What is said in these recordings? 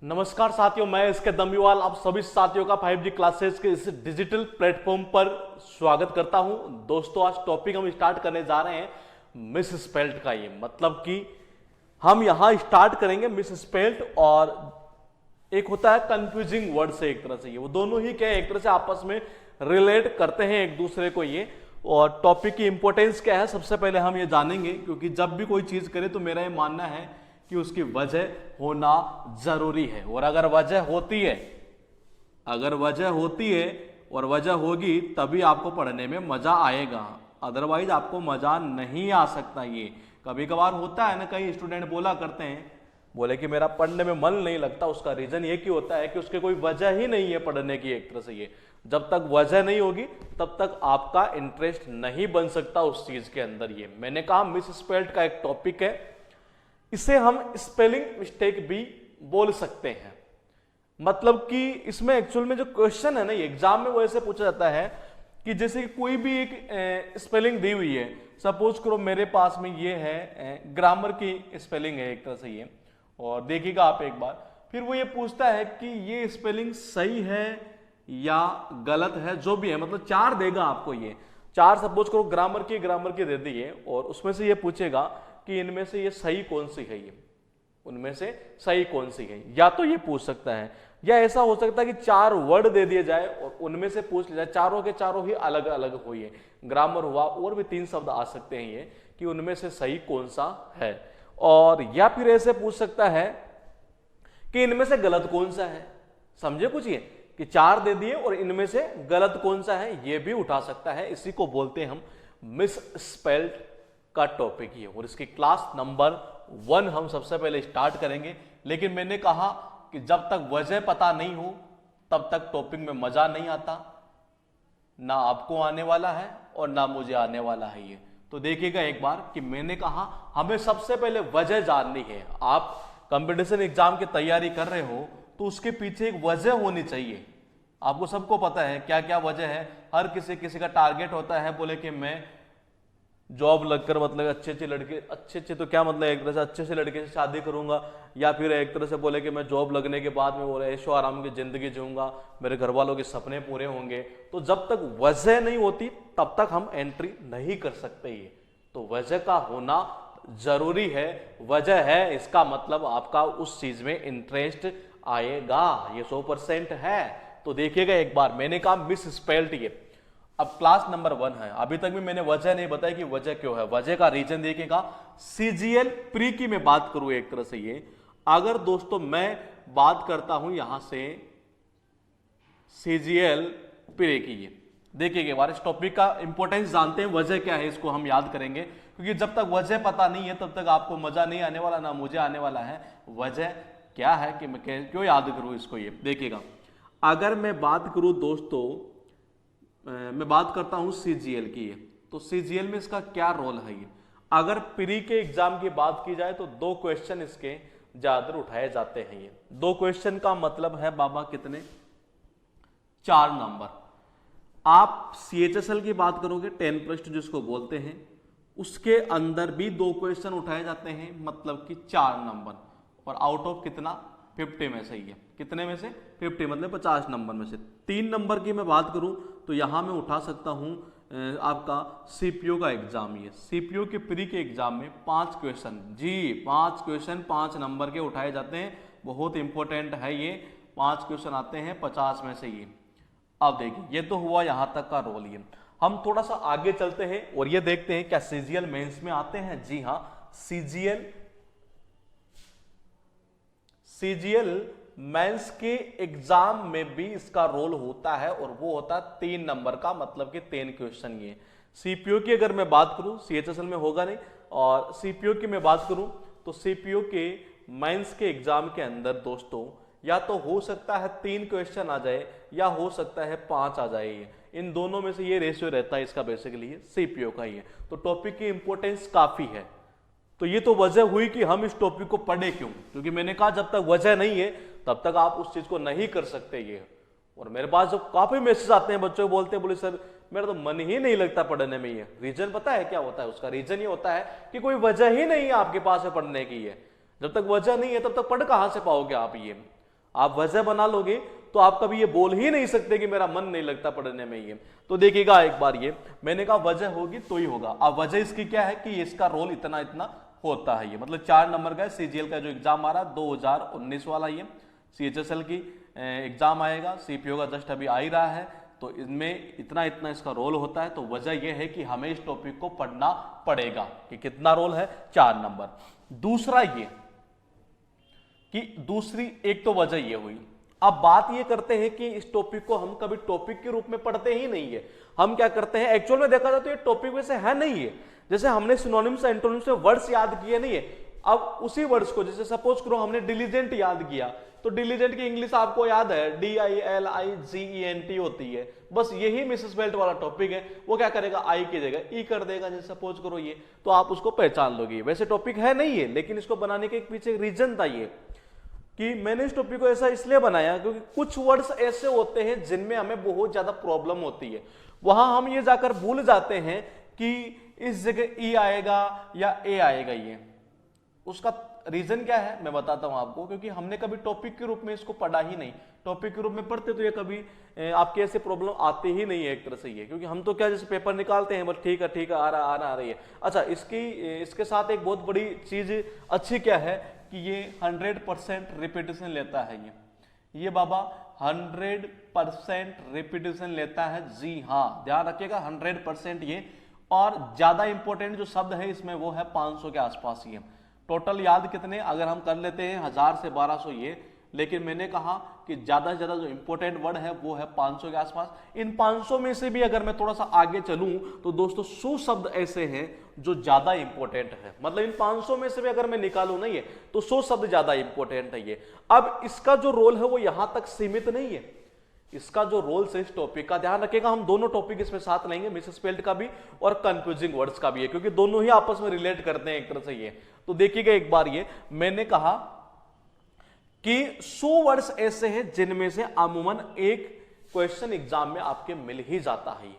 नमस्कार साथियों, मैं इसके दमीवाल आप सभी साथियों का 5G क्लासेस के इस डिजिटल प्लेटफॉर्म पर स्वागत करता हूं। दोस्तों, आज टॉपिक हम स्टार्ट करने जा रहे हैं मिस स्पेल्ट का। ये मतलब कि हम यहां स्टार्ट करेंगे मिस स्पेल्ट और एक होता है कंफ्यूजिंग वर्ड से। एक तरह से ये वो दोनों ही क्या है, एक तरह से आपस में रिलेट करते हैं एक दूसरे को। ये और टॉपिक की इंपॉर्टेंस क्या है, सबसे पहले हम ये जानेंगे, क्योंकि जब भी कोई चीज करे तो मेरा ये मानना है कि उसकी वजह होना जरूरी है। और अगर वजह होती है और वजह होगी तभी आपको पढ़ने में मजा आएगा, अदरवाइज आपको मजा नहीं आ सकता। ये कभी कभार होता है ना, कई स्टूडेंट बोला करते हैं, बोले कि मेरा पढ़ने में मन नहीं लगता। उसका रीजन ये क्यों होता है कि उसके कोई वजह ही नहीं है पढ़ने की। एक तरह से ये जब तक वजह नहीं होगी तब तक आपका इंटरेस्ट नहीं बन सकता उस चीज के अंदर। ये मैंने कहा मिस स्पेल्ट का एक टॉपिक है, इसे हम स्पेलिंग मिस्टेक भी बोल सकते हैं। मतलब कि इसमें एक्चुअल में जो क्वेश्चन है ना, ये एग्जाम में वो ऐसे पूछा जाता है कि जैसे कि कोई भी एक स्पेलिंग दी हुई है, सपोज करो मेरे पास में ये है ग्रामर की स्पेलिंग है एक तरह से ये, और देखिएगा आप एक बार, फिर वो ये पूछता है कि ये स्पेलिंग सही है या गलत है, जो भी है, मतलब चार देगा आपको। ये चार सपोज करो ग्रामर की दे दी है, और उसमें से ये पूछेगा कि इनमें से ये सही कौन सी है, ये उनमें से सही कौन सी है। या तो ये पूछ सकता है, या ऐसा हो सकता है कि चार वर्ड दे दिए जाए और उनमें से पूछ लिया जाए, चारों के चारों ही अलग अलग हो। ये ग्रामर हुआ, और भी तीन शब्द आ सकते हैं ये, कि उनमें से सही कौन सा है। और या फिर ऐसे पूछ सकता है कि इनमें से गलत कौन सा है। समझे कुछ ये, कि चार दे दिए और इनमें से गलत कौन सा है, ये भी उठा सकता है। इसी को बोलते हैं हम मिस स्पेल्ड का टॉपिक ही है। और इसकी क्लास नंबर 1 हम सबसे पहले स्टार्ट करेंगे। लेकिन मैंने कहा कि जब तक वजह पता नहीं हो तब तक टॉपिक में मजा नहीं आता, ना आपको आने वाला है और ना मुझे आने वाला है। ये तो देखिएगा एक बार कि मैंने कहा हमें सबसे पहले वजह जाननी है। आप कंपटीशन एग्जाम की तैयारी कर रहे हो तो उसके पीछे एक वजह होनी चाहिए। आपको सबको पता है क्या क्या वजह है। हर किसी का टारगेट होता है, बोले कि मैं जॉब लगकर, मतलब अच्छे तो क्या मतलब, एक तरह से अच्छे से लड़के से शादी करूंगा, या फिर एक तरह से बोले कि मैं जॉब लगने के बाद में बोले ऐशो आराम की जिंदगी जीऊंगा, मेरे घर वालों के सपने पूरे होंगे। तो जब तक वजह नहीं होती तब तक हम एंट्री नहीं कर सकते। ये तो वजह का होना जरूरी है। वजह है, इसका मतलब आपका उस चीज में इंटरेस्ट आएगा, ये 100% है। तो देखिएगा एक बार, मैंने कहा मिस स्पेल्ट। ये अब क्लास नंबर 1 है, अभी तक भी मैंने वजह नहीं बताई कि वजह क्यों है। वजह का रीजन देखिएगा, सीजीएल प्री की मैं बात करूं एक तरह से ये, अगर दोस्तों मैं बात करता हूं यहां से सीजीएल प्री की, ये देखिए एक बार इस टॉपिक का इंपॉर्टेंस जानते हैं, वजह क्या है इसको हम याद करेंगे। क्योंकि जब तक वजह पता नहीं है तब तक आपको मजा नहीं आने वाला, ना मुझे आने वाला है। वजह क्या है कि मैं क्यों याद करूं इसको, ये देखिएगा। अगर मैं बात करूं दोस्तों, मैं बात करता हूं सीजीएल की, तो सीजीएल में इसका क्या रोल है। ये अगर प्री के एग्जाम की बात की जाए तो 2 क्वेश्चन इसके ज्यादातर उठाए जाते हैं। ये 2 क्वेश्चन का मतलब है बाबा कितने, 4 नंबर। आप सीएचएसएल की बात करोगे 10+2 जिसको बोलते हैं, उसके अंदर भी 2 क्वेश्चन उठाए जाते हैं, मतलब कि 4 नंबर। और आउट ऑफ कितना, 50 में से। ये कितने में से, 50, मतलब 50 नंबर में से 3 नंबर की मैं बात करूं तो यहां मैं उठा सकता हूं आपका सीपीयू का एग्जाम। ये सीपीयू के प्री के एग्जाम में 5 क्वेश्चन, जी 5 क्वेश्चन 5 नंबर के उठाए जाते हैं। बहुत इंपॉर्टेंट है ये, 5 क्वेश्चन आते हैं 50 में से। ये अब देखिए, ये तो हुआ यहां तक का रोल। ये हम थोड़ा सा आगे चलते हैं और ये देखते हैं क्या सीजीएल मेंस में आते हैं। जी हाँ, सीजीएल मेंस के एग्जाम में भी इसका रोल होता है, और वो होता है 3 नंबर का, मतलब कि 3 क्वेश्चन। ये सीपीयू की अगर मैं बात करूं, सीएचएसएल में होगा नहीं, और सीपीयू की मैं बात करूं तो सीपीयू के मेंस के एग्जाम के अंदर दोस्तों या तो हो सकता है 3 क्वेश्चन आ जाए, या हो सकता है 5 आ जाए। ये इन दोनों में से ये रेशियो रहता है इसका, बेसिकली सीपीयू का। ही है तो टॉपिक की इंपॉर्टेंस काफी है। तो ये तो वजह हुई कि हम इस टॉपिक को पढ़े क्यों, क्योंकि मैंने कहा जब तक वजह नहीं है तब तक आप उस चीज को नहीं कर सकते। ये और मेरे पास जो काफी मैसेज आते हैं, बच्चों बोलते हैं, बोले सर मेरा तो मन ही नहीं लगता पढ़ने में। ये रीजन पता है क्या होता है, उसका रीजन ये होता है कि कोई वजह ही नहीं है आपके पास है पढ़ने की। है जब तक वजह नहीं है तब तक पढ़ कहां से पाओगे आप। ये आप वजह बना लोगे तो आप कभी ये बोल ही नहीं सकते कि मेरा मन नहीं लगता पढ़ने में। ये तो देखिएगा एक बार, ये मैंने कहा वजह होगी तो ही होगा। अब वजह इसकी क्या है कि इसका रोल इतना इतना होता है। ये मतलब 4 नंबर का सीजीएल का जो एग्जाम आ रहा है 2019 वाला, ये सीएचएसएल की एग्जाम आएगा, सीपीओ का जस्ट अभी आ ही रहा है, तो इसमें इतना इतना इसका रोल होता है। तो वजह यह है कि हमें इस टॉपिक को पढ़ना पड़ेगा कि कितना रोल है, 4 नंबर। दूसरा ये कि दूसरी एक तो वजह ये हुई। अब बात ये करते हैं कि इस टॉपिक को हम कभी टॉपिक के रूप में पढ़ते ही नहीं है। हम क्या करते हैं, एक्चुअल में देखा जाए तो ये टॉपिक वैसे है नहीं है। जैसे हमने सिनोनिम्स एंटोनिम्स में वर्ड्स याद किए नहीं है, अब उसी वर्ड्स को जैसे सपोज करो हमने डिलीजेंट याद किया, तो डिलीजेंट की इंग्लिश आपको याद है DILIGENT होती है। बस यही मिसेस बेल्ट वाला टॉपिक है, वो क्या करेगा आई की जगह ई कर देगा, जैसे सपोज करो ये, तो आप उसको पहचान लोगे। वैसे टॉपिक है नहीं है, लेकिन इसको बनाने के पीछे रीजन था ये कि मैंने इस टॉपिक को ऐसा इसलिए बनाया क्योंकि कुछ वर्ड्स ऐसे होते हैं जिनमें हमें बहुत ज्यादा प्रॉब्लम होती है। वहां हम ये जाकर भूल जाते हैं कि इस जगह ई आएगा या ए आएगा। ये उसका रीजन क्या है मैं बताता हूं आपको, क्योंकि हमने कभी टॉपिक के रूप में इसको पढ़ा ही नहीं। टॉपिक के रूप में पढ़ते तो ये कभी आपके ऐसे प्रॉब्लम आते ही नहीं है एक तरह से ये, क्योंकि हम तो क्या जैसे पेपर निकालते हैं बस ठीक है आ रही है। अच्छा, इसके साथ एक बहुत बड़ी चीज अच्छी क्या है कि ये 100% रिपीटेशन लेता है। ये बाबा 100% रिपीटेशन लेता है। जी हाँ, ध्यान रखिएगा 100% ये। और ज्यादा इंपॉर्टेंट जो शब्द है इसमें वो है 500 के आसपास ही है। टोटल याद कितने अगर हम कर लेते हैं 1000 से 1200 ये, लेकिन मैंने कहा कि ज्यादा से ज्यादा जो इंपॉर्टेंट वर्ड है वो है 500 के आसपास। इन 500 में से भी अगर मैं थोड़ा सा आगे चलूं तो दोस्तों 100 शब्द ऐसे हैं जो ज्यादा इंपॉर्टेंट है। मतलब इन 500 में से भी अगर मैं निकालूं नहीं है तो 100 शब्द ज्यादा इंपॉर्टेंट है ये। अब इसका जो रोल है वो यहां तक सीमित नहीं है। इसका जो रोल है इस टॉपिक का, ध्यान रखिएगा हम दोनों टॉपिक इसमें साथ लेंगे, मिसेस बेल्ट का भी और कंफ्यूजिंग वर्ड्स का भी है, क्योंकि दोनों ही आपस में रिलेट करते हैं एक तरह से ये। तो देखिएगा एक बार, ये मैंने कहा कि 100 वर्ड्स ऐसे हैं जिनमें से अमूमन एक क्वेश्चन एग्जाम में आपके मिल ही जाता है।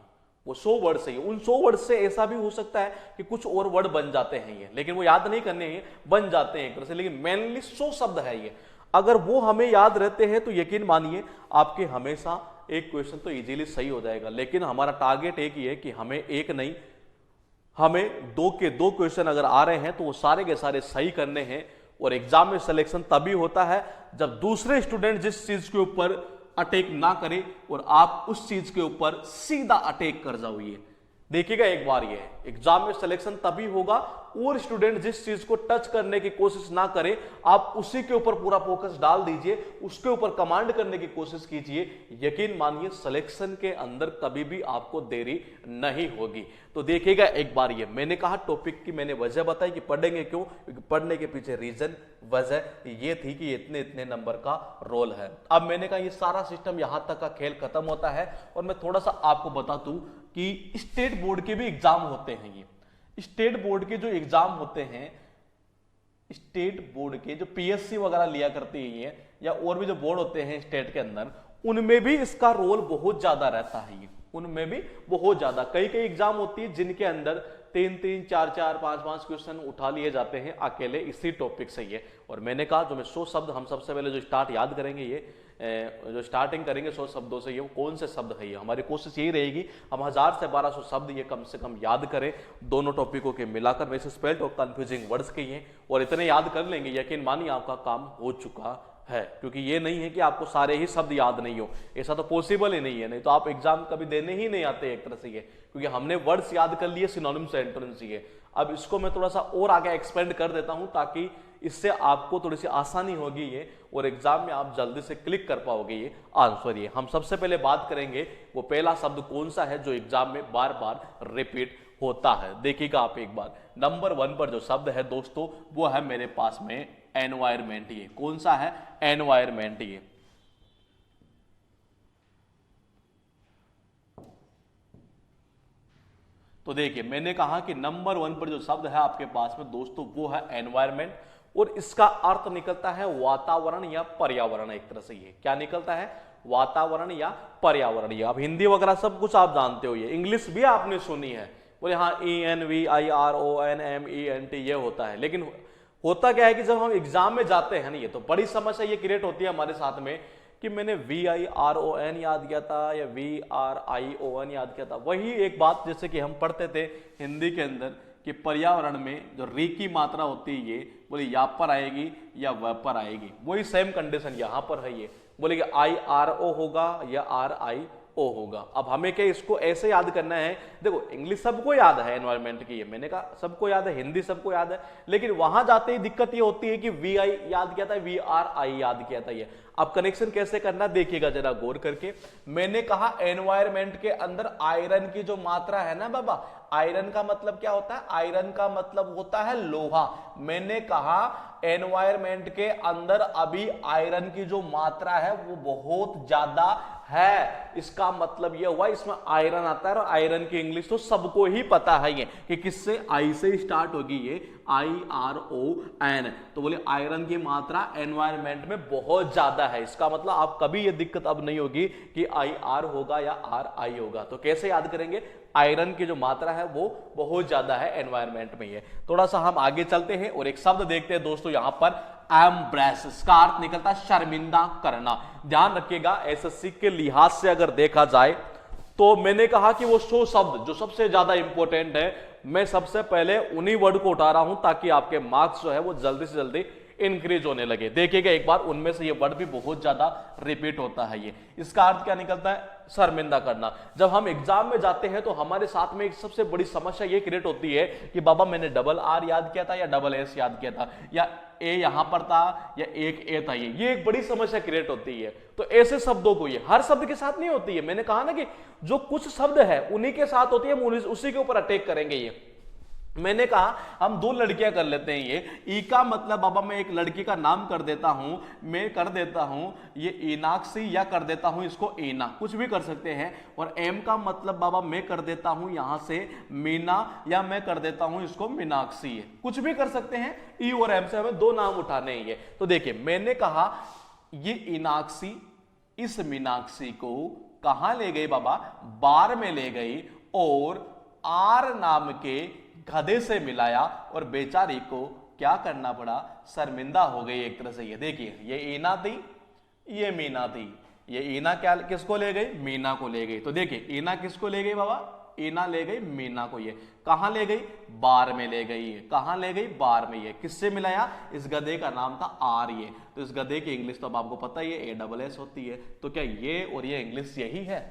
वो 100 वर्ड से ही, उन 100 वर्ड से ऐसा भी हो सकता है कि कुछ और वर्ड बन जाते हैं ये, लेकिन वो याद नहीं करने हैं, बन जाते हैं एक तरह से, लेकिन मेनली 100 शब्द है ये। अगर वो हमें याद रहते हैं तो यकीन मानिए आपके हमेशा एक क्वेश्चन तो इजीली सही हो जाएगा। लेकिन हमारा टारगेट एक ही है कि हमें एक नहीं, हमें 2 के 2 क्वेश्चन अगर आ रहे हैं तो वो सारे के सारे सही करने हैं। और एग्जाम में सिलेक्शन तभी होता है जब दूसरे स्टूडेंट जिस चीज के ऊपर अटैक ना करे और आप उस चीज के ऊपर सीधा अटैक कर जाओ। देखिएगा एक बार, ये एग्जाम में सिलेक्शन तभी होगा और स्टूडेंट जिस चीज को टच करने की कोशिश ना करे, आप उसी के ऊपर पूरा फोकस डाल दीजिए, उसके ऊपर कमांड करने की कोशिश कीजिए। यकीन मानिए सिलेक्शन के अंदर कभी भी आपको देरी नहीं होगी। तो देखिएगा एक बार, ये मैंने कहा टॉपिक की मैंने वजह बताई कि पढ़ेंगे क्यों, क्योंकि पढ़ने के पीछे रीजन वजह ये थी कि इतने इतने नंबर का रोल है। अब मैंने कहा ये सारा सिस्टम यहां तक का खेल खत्म होता है। और मैं थोड़ा सा आपको बता दूं कि स्टेट बोर्ड के भी एग्जाम होते हैं। ये स्टेट बोर्ड के जो एग्जाम होते हैं, स्टेट बोर्ड के जो पीएससी वगैरह लिया करती है या और भी जो बोर्ड होते हैं स्टेट के अंदर, उनमें भी इसका रोल बहुत ज्यादा रहता है। ये उनमें भी बहुत ज्यादा कई एग्जाम होती है जिनके अंदर 3-3, 4-4, 5-5 क्वेश्चन उठा लिए जाते हैं अकेले इसी टॉपिक से। ये और मैंने कहा जो मैं 100 शब्द हम सबसे पहले जो स्टार्ट याद करेंगे, ये जो स्टार्टिंग करेंगे 100 शब्दों से, ये कौन से शब्द है, ये हमारी कोशिश यही रहेगी हम 1000 से 1200 शब्द ये कम से कम याद करें दोनों टॉपिकों के मिलाकर, वैसे स्पेल्ड और कंफ्यूजिंग वर्ड्स के ये, और इतने याद कर लेंगे यकीन मानिए आपका काम हो चुका है। क्योंकि ये नहीं है कि आपको सारे ही शब्द याद नहीं हो, ऐसा तो पॉसिबल ही नहीं है, नहीं तो आप एग्जाम कभी देने ही नहीं आते एक तरह से ये, क्योंकि हमने वर्ड्स याद कर लिए, सिनोनिम्स एंटोनिम्स ये। अब इसको मैं थोड़ा सा और आगे एक्सपेंड कर देता हूं ताकि इससे आपको थोड़ी सी आसानी होगी ये, और एग्जाम में आप जल्दी से क्लिक कर पाओगे ये आंसर। ये हम सबसे पहले बात करेंगे वो पहला शब्द कौन सा है जो एग्जाम में बार बार रिपीट होता है। देखिएगा आप एक बार, नंबर 1 पर जो शब्द है दोस्तों वो है मेरे पास में एनवायरमेंट। ये कौन सा है? एनवायरमेंट। ये तो देखिए मैंने कहा कि नंबर 1 पर जो शब्द है आपके पास में दोस्तों वो है एनवायरमेंट, और इसका अर्थ निकलता है वातावरण या पर्यावरण। एक तरह से ये क्या निकलता है? वातावरण या पर्यावरण। ये अब हिंदी वगैरह सब कुछ आप जानते हो, ये इंग्लिश भी आपने सुनी है, बोले हाँ ENVIRONMENT ये होता है, लेकिन होता क्या है कि जब हम एग्जाम में जाते हैं ना, ये तो बड़ी समस्या ये क्रिएट होती है हमारे साथ में कि मैंने VIRON याद किया था या VRION याद किया था। वही एक बात जैसे कि हम पढ़ते थे हिंदी के अंदर कि पर्यावरण में जो री की मात्रा होती है ये बोले या पर आएगी या व पर आएगी, वही सेम कंडीशन यहां पर है। ये बोले कि IRO होगा या RIO होगा। अब हमें क्या इसको ऐसे याद करना है, देखो इंग्लिश सबको याद है एनवायरमेंट की, ये मैंने कहा सबको याद है, हिंदी सबको याद है, लेकिन वहां जाते ही दिक्कत ये होती है कि VI याद किया था, VRI याद किया था। ये अब कनेक्शन कैसे करना देखिएगा जरा गौर करके। मैंने कहा एनवायरमेंट के अंदर आयरन की जो मात्रा है ना बाबा, आयरन का मतलब क्या होता है, आयरन का मतलब होता है लोहा। मैंने कहा एनवायरमेंट के अंदर अभी आयरन की जो मात्रा है वो बहुत ज्यादा है। इसका मतलब यह हुआ इसमें आयरन आता है, और आयरन की इंग्लिश तो सबको ही पता है ये कि किससे, आई से स्टार्ट होगी, ये IRON। तो बोले आयरन की मात्रा एनवायरमेंट में बहुत ज्यादा है। इसका मतलब आप कभी ये दिक्कत अब नहीं होगी कि IR होगा या RI होगा। तो कैसे याद करेंगे, आयरन की जो मात्रा है वो बहुत ज्यादा है एनवायरमेंट में। ये थोड़ा सा हम आगे चलते हैं और एक शब्द देखते हैं दोस्तों यहां पर, एम्ब्रेस। इसका अर्थ निकलता है शर्मिंदा करना। ध्यान रखिएगा SSC के लिहाज से अगर देखा जाए तो मैंने कहा कि वो 100 शब्द जो सबसे ज्यादा इंपॉर्टेंट है, मैं सबसे पहले उन्हीं वर्ड को उठा रहा हूं ताकि आपके मार्क्स जो है वो जल्दी से जल्दी इंक्रीज होने लगे। देखिएगा एक बार, उनमें से ये वर्ड भी बहुत ज्यादा रिपीट होता है। ये इसका अर्थ क्या निकलता है, शर्मिंदा करना। जब हम एग्जाम में जाते हैं तो हमारे साथ में एक सबसे बड़ी समस्या ये क्रिएट होती है कि बाबा मैंने डबल R याद किया था या डबल S याद किया था, या ए यहां पर था या एक ए था। ये एक बड़ी समस्या क्रिएट होती है। तो ऐसे शब्दों को, ये हर शब्द के साथ नहीं होती है, मैंने कहा ना कि जो कुछ शब्द है उन्हीं के साथ होती है, हम उसी के ऊपर अटैक करेंगे। ये मैंने कहा हम 2 लड़कियां कर लेते हैं। ये ई का मतलब बाबा मैं एक लड़की का नाम कर देता हूं, मैं कर देता हूं ये ईनाक्षी, या कर देता हूं इसको ईना, कुछ भी कर सकते हैं। और एम का मतलब बाबा मैं कर देता हूं यहां से मीना, या मैं कर देता हूं इसको मीनाक्षी, है कुछ भी कर सकते हैं। ई और एम से हमें 2 नाम उठाने हैं। तो देखिए मैंने कहा ये ईनाक्षी इस मीनाक्षी को कहां ले गई बाबा, बार में ले गई, और आर नाम के गधे से मिलाया, और बेचारी को क्या करना पड़ा, शर्मिंदा हो गई एक तरह से। ये देखिए ये ईना थी, ये मीना थी, ये ईना क्या किसको ले गई, मीना को ले गई। तो देखिए ईना किसको ले गई बाबा, ईना ले गई मीना को। ये कहां ले गई, बार में ले गई। कहां ले गई, बार में। ये किससे मिलाया, इस गधे का नाम था आर। ये तो इस गधे की इंग्लिश तो अब आपको पता ही है, ASS होती है। तो क्या ये और ये इंग्लिश यही है,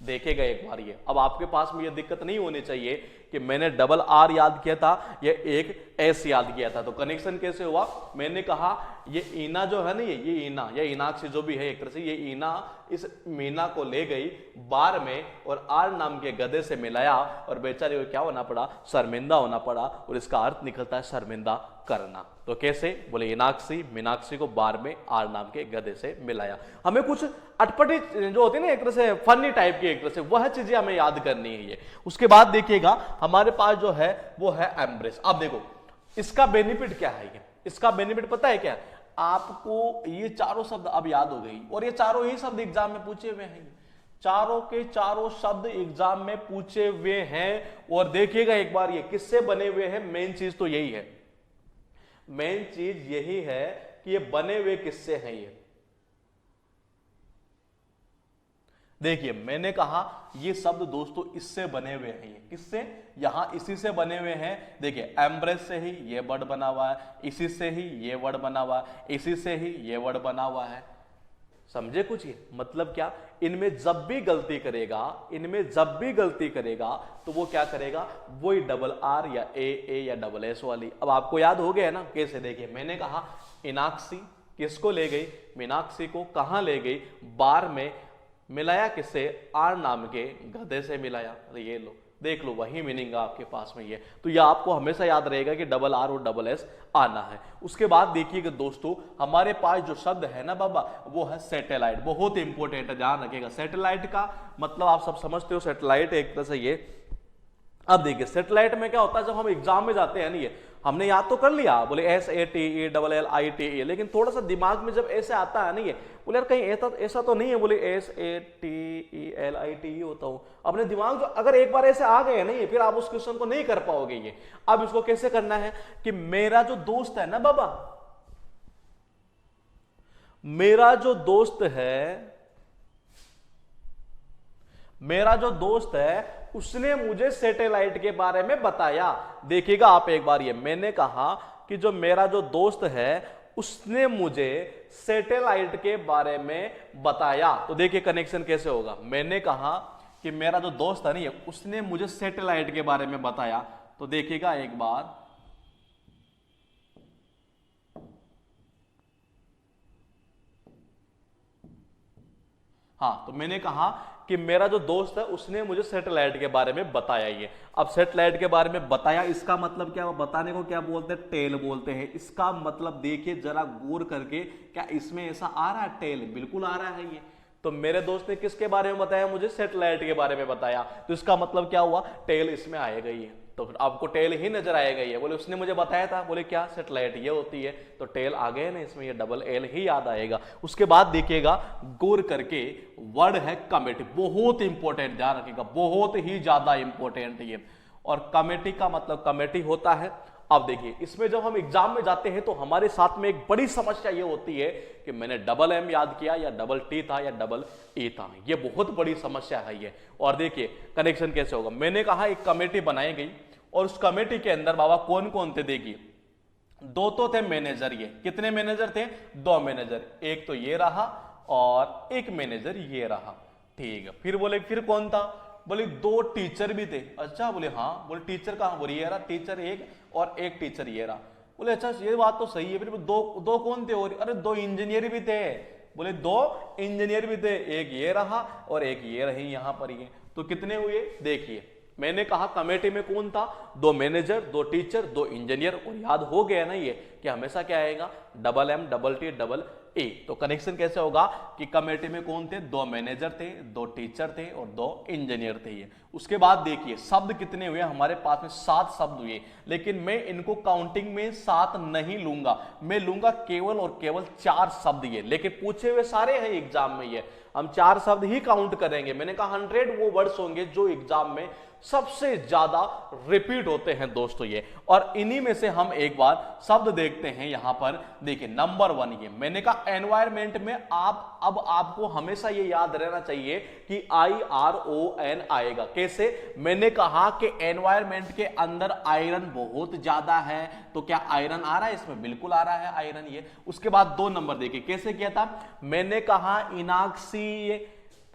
देखेगा एक बार। ये अब आपके पास में ये दिक्कत नहीं होनी चाहिए कि मैंने डबल R याद किया था, ये एक S याद किया था। तो कनेक्शन कैसे हुआ, मैंने कहा ये ईना जो है ना, ये ईना या ईनाक्षी जो भी है एक तरह से, ये ईना इस मीना को ले गई बार में, और आर नाम के गधे से मिलाया, और बेचारे को क्या होना पड़ा, शर्मिंदा होना पड़ा। और इसका अर्थ निकलता है शर्मिंदा करना। तो कैसे, बोले ईनाक्षी मीनाक्षी को बार में आर नाम के गधे से मिलाया। हमें कुछ अटपटी जो होती है ना एक तरह से फनी टाइप की, एक तरह से वह चीजें हमें याद करनी है। ये उसके बाद देखिएगा हमारे पास जो है वो है एम्ब्रेस। अब देखो इसका बेनिफिट क्या है, ये इसका बेनिफिट पता है क्या, आपको ये चारों शब्द अब याद हो गई, और ये चारों ही शब्द एग्जाम में पूछे हुए हैं। चारों के चारों शब्द एग्जाम में पूछे हुए हैं। और देखिएगा एक बार ये किससे बने हुए हैं, मेन चीज तो यही है, मेन चीज यही है कि ये बने हुए किससे हैं। ये देखिए मैंने कहा ये शब्द दोस्तों इससे बने हुए हैं। ये किससे, यहां इसी से बने हुए हैं। देखिए एम्ब्रेस से ही ये वर्ड बना हुआ है, इसी से ही ये वर्ड बना हुआ है, इसी से ही ये वर्ड बना हुआ है। समझे कुछ, ये मतलब क्या, इनमें जब भी गलती करेगा, इनमें जब भी गलती करेगा तो वो क्या करेगा, वही डबल R या ए या डबल S वाली। अब आपको याद हो गया ना कैसे। देखिए मैंने कहा ईनाक्षी किसको ले गई, मीनाक्षी को। कहां ले गई, बार में। मिलाया किससे, आर नाम के गधे से मिलाया। ये लो देख लो, वही मीनिंग आपके पास में ये। तो यह आपको हमेशा याद रहेगा कि डबल R और डबल S आना है। उसके बाद देखिएगा दोस्तों हमारे पास जो शब्द है ना बाबा, वो है सैटेलाइट। बहुत इंपॉर्टेंट है, ध्यान रखिएगा। सैटेलाइट का मतलब आप सब समझते हो, सैटेलाइट एक तरह से ये अब देखिए सेटेलाइट में क्या होता है, जब हम एग्जाम में जाते हैं ना, ये हमने याद तो कर लिया, बोले SATELLITE, लेकिन थोड़ा सा दिमाग में जब ऐसे आता है ना, ये बोले यार कहीं ऐसा तो नहीं है, बोले SATELITE होता हूं। अपने दिमाग जो अगर एक बार ऐसे आ गए ना ये, फिर आप उस क्वेश्चन को नहीं कर पाओगे ये। अब इसको कैसे करना है कि मेरा जो दोस्त है ना बाबा, मेरा जो दोस्त है उसने मुझे सैटेलाइट के बारे में बताया। देखिएगा आप एक बार, ये मैंने कहा कि जो मेरा जो दोस्त है उसने मुझे सैटेलाइट के बारे में बताया। तो देखिए कनेक्शन कैसे होगा, मैंने कहा कि मेरा जो दोस्त है नहीं, उसने मुझे सैटेलाइट के बारे में बताया। तो देखिएगा एक बार, हाँ, तो मैंने कहा कि मेरा जो दोस्त है उसने मुझे सैटेलाइट के बारे में बताया। ये अब सैटेलाइट के बारे में बताया, इसका मतलब क्या, बताने को क्या बोलते हैं, टेल बोलते हैं। इसका मतलब देखिए जरा गौर करके, क्या इसमें ऐसा आ रहा है, टेल, बिल्कुल आ रहा है ये। तो मेरे दोस्त ने किसके बारे में बताया, मुझे सैटेलाइट के बारे में बताया, तो इसका मतलब क्या हुआ, टेल इसमें आएगा ही है। तो फिर आपको टेल ही नजर आएगा ये, बोले उसने मुझे बताया था, बोले क्या, सैटेलाइट ये होती है, तो टेल आ गए ना इसमें, ये डबल एल ही याद आएगा। उसके बाद देखिएगा गौर करके, वर्ड है कमेटी, बहुत इंपॉर्टेंट, ध्यान रखिएगा, बहुत ही ज्यादा इंपॉर्टेंट ये। और कमेटी का मतलब कमेटी होता है। अब देखिए इसमें जब हम एग्जाम में जाते हैं तो हमारे साथ में एक बड़ी समस्या ये होती है कि मैंने डबल एम याद किया या डबल टी था या डबल ए था, ये बहुत बड़ी समस्या है ये। और देखिए कनेक्शन कैसे होगा, मैंने कहा एक कमेटी बनाई गई और उस कमेटी के अंदर बाबा कौन कौन थे, देखिए दो तो थे मैनेजर, ये कितने मैनेजर थे, 2 मैनेजर, एक तो ये रहा और एक मैनेजर ये रहा, ठीक है। फिर बोले फिर कौन था, बोले 2 टीचर भी थे। अच्छा, बोले हाँ, बोले टीचर कहाँ, बोले ये रहा टीचर एक और एक टीचर ये रहा। बोले अच्छा ये बात तो सही है, फिर दो कौन थे, और अरे 2 इंजीनियर भी थे। बोले 2 इंजीनियर भी थे, एक ये रहा और एक ये रही यहां पर ये। तो कितने हुए, देखिए मैंने कहा कमेटी में कौन था, 2 मैनेजर, 2 टीचर, 2 इंजीनियर। और याद हो गया ना ये कि हमेशा क्या आएगा, double M double T double A. तो कनेक्शन कैसे होगा कि कमेटी में कौन थे, 2 मैनेजर थे, 2 टीचर थे और 2 इंजीनियर थे ये। उसके बाद देखिए शब्द कितने हुए हमारे पास में, 7 शब्द हुए, लेकिन मैं इनको काउंटिंग में 7 नहीं लूंगा, मैं लूंगा केवल और केवल 4 शब्द ये। लेकिन पूछे हुए सारे हैं एग्जाम में, ये हम 4 शब्द ही काउंट करेंगे। मैंने कहा 100 वो वर्ड्स होंगे जो एग्जाम में सबसे ज्यादा रिपीट होते हैं दोस्तों ये। और इन्हीं में से हम एक बार शब्द देखते हैं यहां पर। देखिए नंबर 1 ये मैंने कहा एनवायरमेंट में, अब आपको हमेशा ये याद रहना चाहिए कि IRON आएगा। कैसे, मैंने कहा कि एनवायरमेंट के अंदर आयरन बहुत ज्यादा है, तो क्या आयरन आ रहा है इसमें, बिल्कुल आ रहा है आयरन ये। उसके बाद 2 नंबर देखिए कैसे किया था, मैंने कहा इनाक्सी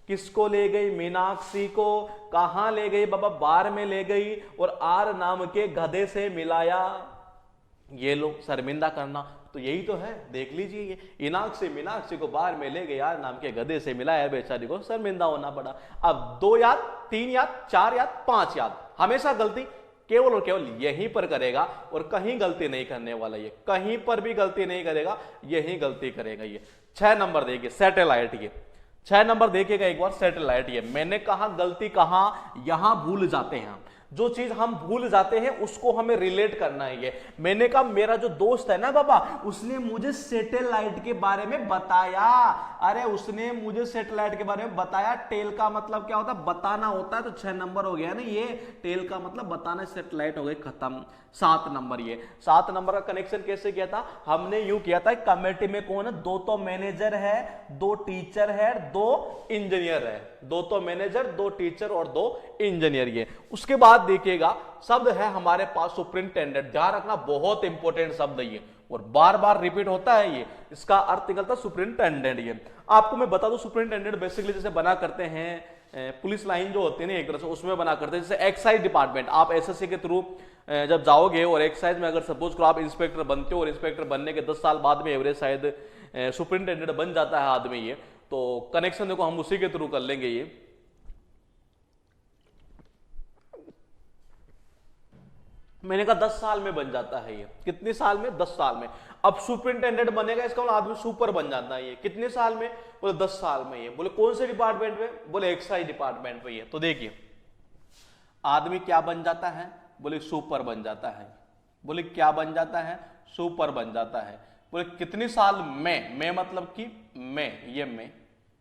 किसको ले गई, मीनाक्षी को। कहां ले गई बाबा, बार में ले गई और आर नाम के गधे से मिलाया। ये लो शर्मिंदा करना, तो यही तो है, देख लीजिए ये इनाक्षी मीनाक्षी को बार में ले गई, आर नाम के गधे से मिलाया, बेचारी को शर्मिंदा होना पड़ा। अब 2 याद, 3 याद, 4 याद, 5 याद, हमेशा गलती केवल और केवल यहीं पर करेगा और कहीं गलती नहीं करने वाला ये, कहीं पर भी गलती नहीं करेगा, यही गलती करेगा ये। 6 नंबर देखिए सैटेलाइट, ये 6 नंबर देखिएगा एक बार, सैटेलाइट। ये मैंने कहा गलती कहां, यहां भूल जाते हैं हम, जो चीज हम भूल जाते हैं उसको हमें रिलेट करना है ये। मैंने कहा मेरा जो दोस्त है ना बाबा, उसने मुझे सैटेलाइट के बारे में बताया। अरे उसने मुझे सैटेलाइट के बारे में बताया, टेल का मतलब क्या होता है, बताना होता है। तो 6 नंबर हो गया ना ये, टेल का मतलब बताना, सैटेलाइट हो गई खत्म। 7 नंबर, ये 7 नंबर का कनेक्शन कैसे किया था, हमने यूं किया था, कमेटी में कौन है, 2 तो मैनेजर है, 2 टीचर है, 2 इंजीनियर है। 2 तो मैनेजर, 2 टीचर और 2 इंजीनियर ये। उसके बाद देखिएगा शब्द है हमारे पास सुपरिंटेंडेंट, ध्यान रखना बहुत इंपॉर्टेंट शब्द है ये और बार बार रिपीट होता है ये। इसका अर्थ निकलता सुपरिंटेंडेंट। ये आपको मैं बता दूं, सुपरिंटेंडेंट बेसिकली जैसे बना करते हैं पुलिस लाइन जो होती है ना एक तरह से, उसमें बना करते हैं। जैसे एक्साइज डिपार्टमेंट, आप SSC के थ्रू जब जाओगे और एक्साइज में अगर सपोज करो आप इंस्पेक्टर बनते हो और इंस्पेक्टर बनने के 10 साल बाद में एवरेज शायद सुपरिंटेंडेंट बन जाता है आदमी ये, तो कनेक्शन देखो हम उसी के थ्रू कर लेंगे ये। मैंने कहा 10 साल में बन जाता है ये, कितने साल में, 10 साल में। अब सुपरिंटेंडेंट बनेगा, इसका मतलब आदमी सुपर बन जाता है ये, कितने साल में, बोले 10 साल में ये। बोले कौन से डिपार्टमेंट में, बोले एक्साइज डिपार्टमेंट में ये। तो देखिए आदमी क्या बन जाता है? बोले सुपर बन जाता है। बोले क्या बन जाता है? सुपर बन जाता है। बोले कितनी साल में? में मतलब कि में, ये में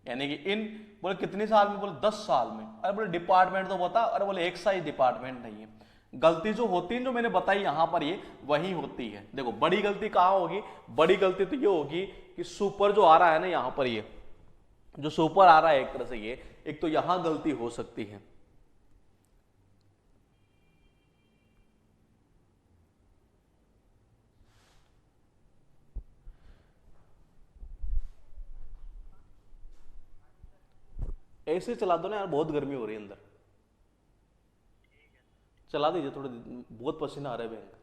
यानी कि इन। बोले कितनी साल में? बोले 10 साल में। अरे बोले डिपार्टमेंट तो बता। अरे बोले एक्साइज डिपार्टमेंट नहीं है। गलती जो होती है, जो मैंने बताई यहां पर, ये वही होती है। देखो बड़ी गलती कहां होगी? बड़ी गलती तो ये होगी कि सुपर जो आ रहा है ना यहां पर, ये जो सुपर आ रहा है एक तरह से, ये एक तो यहां गलती हो सकती है। ऐसे चला दो ना यार, बहुत गर्मी हो रही है अंदर। चला दीजिए थोड़ी, बहुत पसीना आ रहा है भयंकर।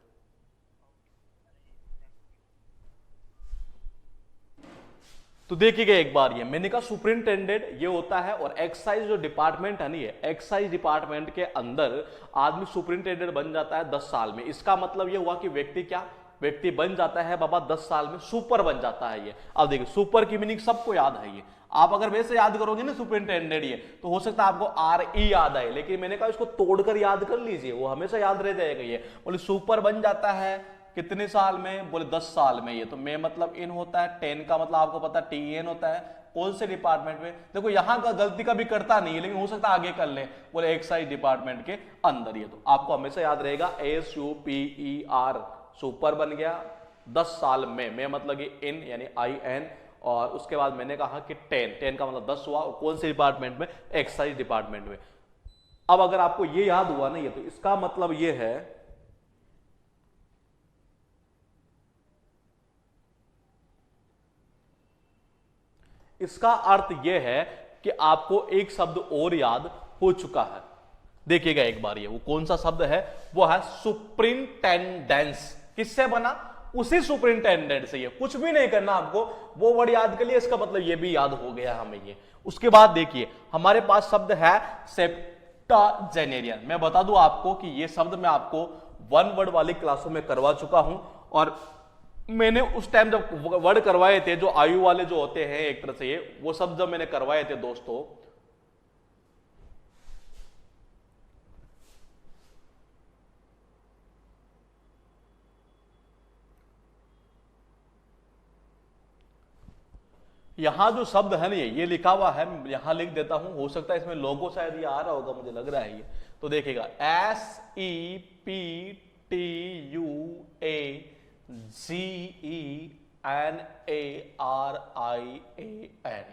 तो देखिएगा एक बार, ये मैंने कहा सुपरिंटेंडेंट ये होता है, और एक्साइज जो डिपार्टमेंट है ना, ये एक्साइज डिपार्टमेंट के अंदर आदमी सुपरिंटेंडेंट बन जाता है 10 साल में। इसका मतलब ये हुआ कि व्यक्ति क्या, व्यक्ति बन जाता है बाबा 10 साल में सुपर बन जाता है ये। अब देखिए सुपर की मीनिंग सबको याद है ये। आप अगर वैसे याद करोगे ना सुपरिंटेंडेंट ये, तो हो सकता है आपको RE याद आए, लेकिन मैंने कहा इसको तोड़कर याद कर लीजिए, वो हमेशा याद रह जाएगा ये। बोले सुपर बन जाता है कितने साल में? बोले 10 साल में। ये तो में मतलब इन होता है, 10 का मतलब आपको पता TN होता है। कौन से डिपार्टमेंट में? देखो यहां का गलती कभी करता नहीं है, लेकिन हो सकता है आगे कर ले। बोले एक्साइज डिपार्टमेंट के अंदर। ये तो आपको हमेशा याद रहेगा SUPER, सुपर बन गया 10 साल में मतलब कि इन यानी IN। और उसके बाद मैंने कहा कि 10 का मतलब 10 हुआ। कौन से डिपार्टमेंट में? एक्साइज डिपार्टमेंट में। अब अगर आपको ये याद हुआ ना, ये तो इसका मतलब ये है, इसका अर्थ यह है कि आपको एक शब्द और याद हो चुका है। देखिएगा एक बार, ये वो कौन सा शब्द है? वो है सुपरिंटेंडेंस। किससे बना? उसी सुपरिंटेंडेंट से। ये कुछ भी नहीं करना आपको, वो वर्ड याद कर लिया, इसका मतलब ये भी याद हो गया हमें ये। उसके बाद देखिए हमारे पास शब्द है सेप्टाजेनेरियन। मैं बता दूं आपको कि ये शब्द मैं आपको 1 वर्ड वाली क्लासों में करवा चुका हूं, और मैंने उस टाइम जब वर्ड करवाए थे, जो आयु वाले जो होते हैं एक तरह से, ये वो शब्द जब मैंने करवाए थे दोस्तों, यहां जो शब्द है ना, ये लिखा हुआ है, यहां लिख देता हूं। हो सकता है इसमें लोगो शायद ये आ रहा होगा, मुझे लग रहा है ये। तो देखिएगा SEPTUAGENARIAN,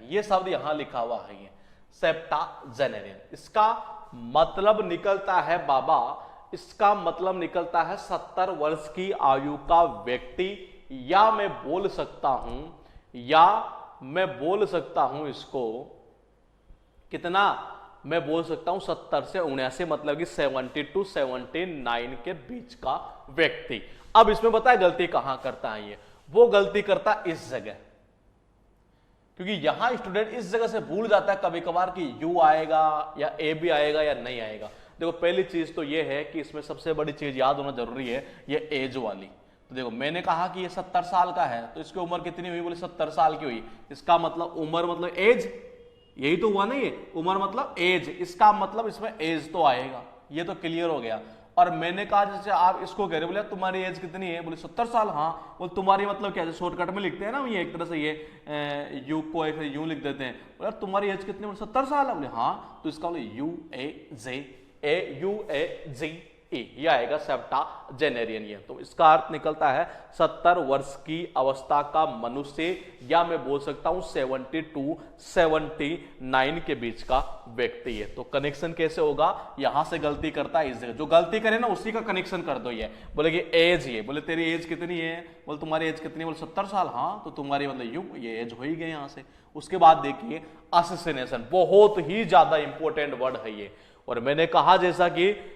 ये शब्द यहां लिखा हुआ है, ये सेप्टाजेनेरियन। इसका मतलब निकलता है बाबा, इसका मतलब निकलता है 70 वर्ष की आयु का व्यक्ति, या मैं बोल सकता हूं इसको कितना? मैं बोल सकता हूं 70 से 79, मतलब कि 70 to 79 के बीच का व्यक्ति। अब इसमें बताया गलती कहां करता है ये? वो गलती करता इस जगह, क्योंकि यहां स्टूडेंट इस जगह से भूल जाता है कभी कभार कि यू आएगा या ए भी आएगा या नहीं आएगा। देखो पहली चीज तो ये है कि इसमें सबसे बड़ी चीज याद होना जरूरी है, ये एज वाली। तो देखो मैंने कहा कि ये 70 साल का है, तो इसकी उम्र कितनी हुई? बोले 70 साल की हुई। इसका मतलब उम्र मतलब एज, यही तो हुआ ना, ये उम्र मतलब एज। इसका मतलब इसमें एज तो आएगा, ये तो क्लियर हो गया। और मैंने कहा जैसे आप इसको कह रहे, बोले तुम्हारी एज कितनी है? बोले 70 साल। हाँ, बोले तुम्हारी मतलब क्या? शॉर्टकट में लिखते हैं ना ये, एक तरह से ये यू को यूं लिख देते हैं। बोले तुम्हारी एज कितनी? बोले 70 साल है। बोले हाँ, तो इसका बोले UAGE, ये आएगा सेप्टाजेनेरियन। ये तो इसका अर्थ निकलता है 70 वर्ष की अवस्था का मनुष्य, या मैं बोल सकता हूं 70 to 79 के बीच का व्यक्ति है। तो कनेक्शन कैसे होगा? यहां से गलती करता है इस जगह, जो गलती करे ना उसी का कनेक्शन कर दो। ये बोले कि एज, ये बोले तेरी एज कितनी है? बोले तुम्हारी एज कितनी? बोले 70 साल। हाँ, तो तुम्हारी मतलब ये एज हो ही गई यहां से। उसके बाद देखिए असोसिएशन, बहुत ही ज्यादा इंपॉर्टेंट वर्ड है ये। और मैंने कहा जैसा कि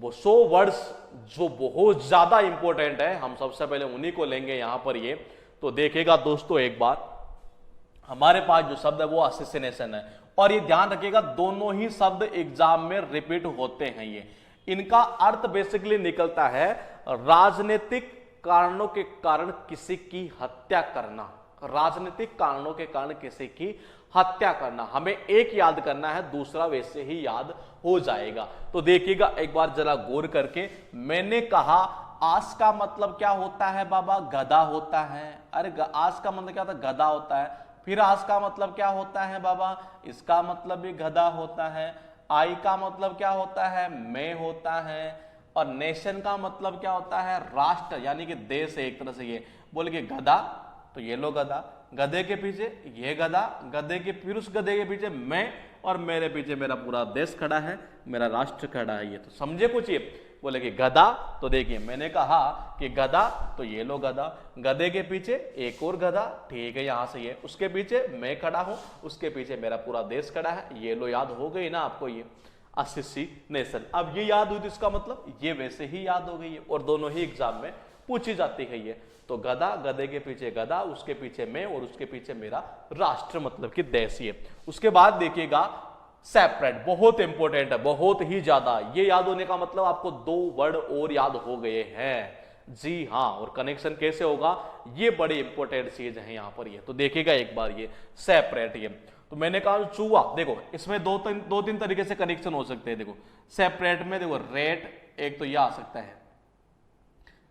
वो 100 वर्ड्स जो बहुत ज्यादा इंपॉर्टेंट है, हम सबसे पहले उन्हीं को लेंगे यहां पर। ये तो देखेगा दोस्तों एक बार, हमारे पास जो शब्द है वो असोसिएशन है, और ये ध्यान रखिएगा दोनों ही शब्द एग्जाम में रिपीट होते हैं। ये इनका अर्थ बेसिकली निकलता है राजनीतिक कारणों के कारण किसी की हत्या करना। राजनीतिक कारणों के कारण किसी की हत्या करना। हमें एक याद करना है, दूसरा वैसे ही याद हो जाएगा। तो देखिएगा एक बार जरा गौर करके, मैंने कहा आस का मतलब क्या होता है बाबा, गधा होता है। अरे आस का मतलब क्या होता है, गधा होता है। फिर आस का मतलब क्या होता है बाबा, इसका मतलब भी गधा होता है। आई का मतलब क्या होता है, मैं होता है। और नेशन का मतलब क्या होता है, राष्ट्र यानी कि देश है एक तरह से। ये बोले कि गधा, तो ये लो गधा, गधे के पीछे ये गधा, गधे के फिर उस गधे के पीछे मैं, और मेरे पीछे मेरा पूरा देश खड़ा है, मेरा राष्ट्र खड़ा है। ये तो समझे कुछ। ये बोले कि गधा, तो देखिए मैंने कहा कि गधा, तो ये लो गधा, गधे के पीछे एक और गधा, ठीक है यहां से ये, उसके पीछे मैं खड़ा हूं, उसके पीछे मेरा पूरा देश खड़ा है। ये लो याद हो गई ना आपको ये असिसिनेशन। अब ये याद हुई तो इसका मतलब ये वैसे ही याद हो गई है, और दोनों ही एग्जाम में पूछी जाती है ये। तो गधा, गधे के पीछे गधा, उसके पीछे मैं, और उसके पीछे मेरा राष्ट्र मतलब कि देश। ये उसके बाद देखिएगा सेपरेट, बहुत इंपॉर्टेंट है, बहुत ही ज्यादा। ये याद होने का मतलब आपको दो वर्ड और याद हो गए हैं। जी हाँ, और कनेक्शन कैसे होगा, ये बड़ी इंपॉर्टेंट चीज है यहां पर। ये तो देखिएगा एक बार ये सेपरेट। ये तो मैंने कहा चूहा, देखो इसमें दो तीन तरीके से कनेक्शन हो सकते हैं। देखो सेपरेट में देखो रेट, एक तो यह आ सकता है,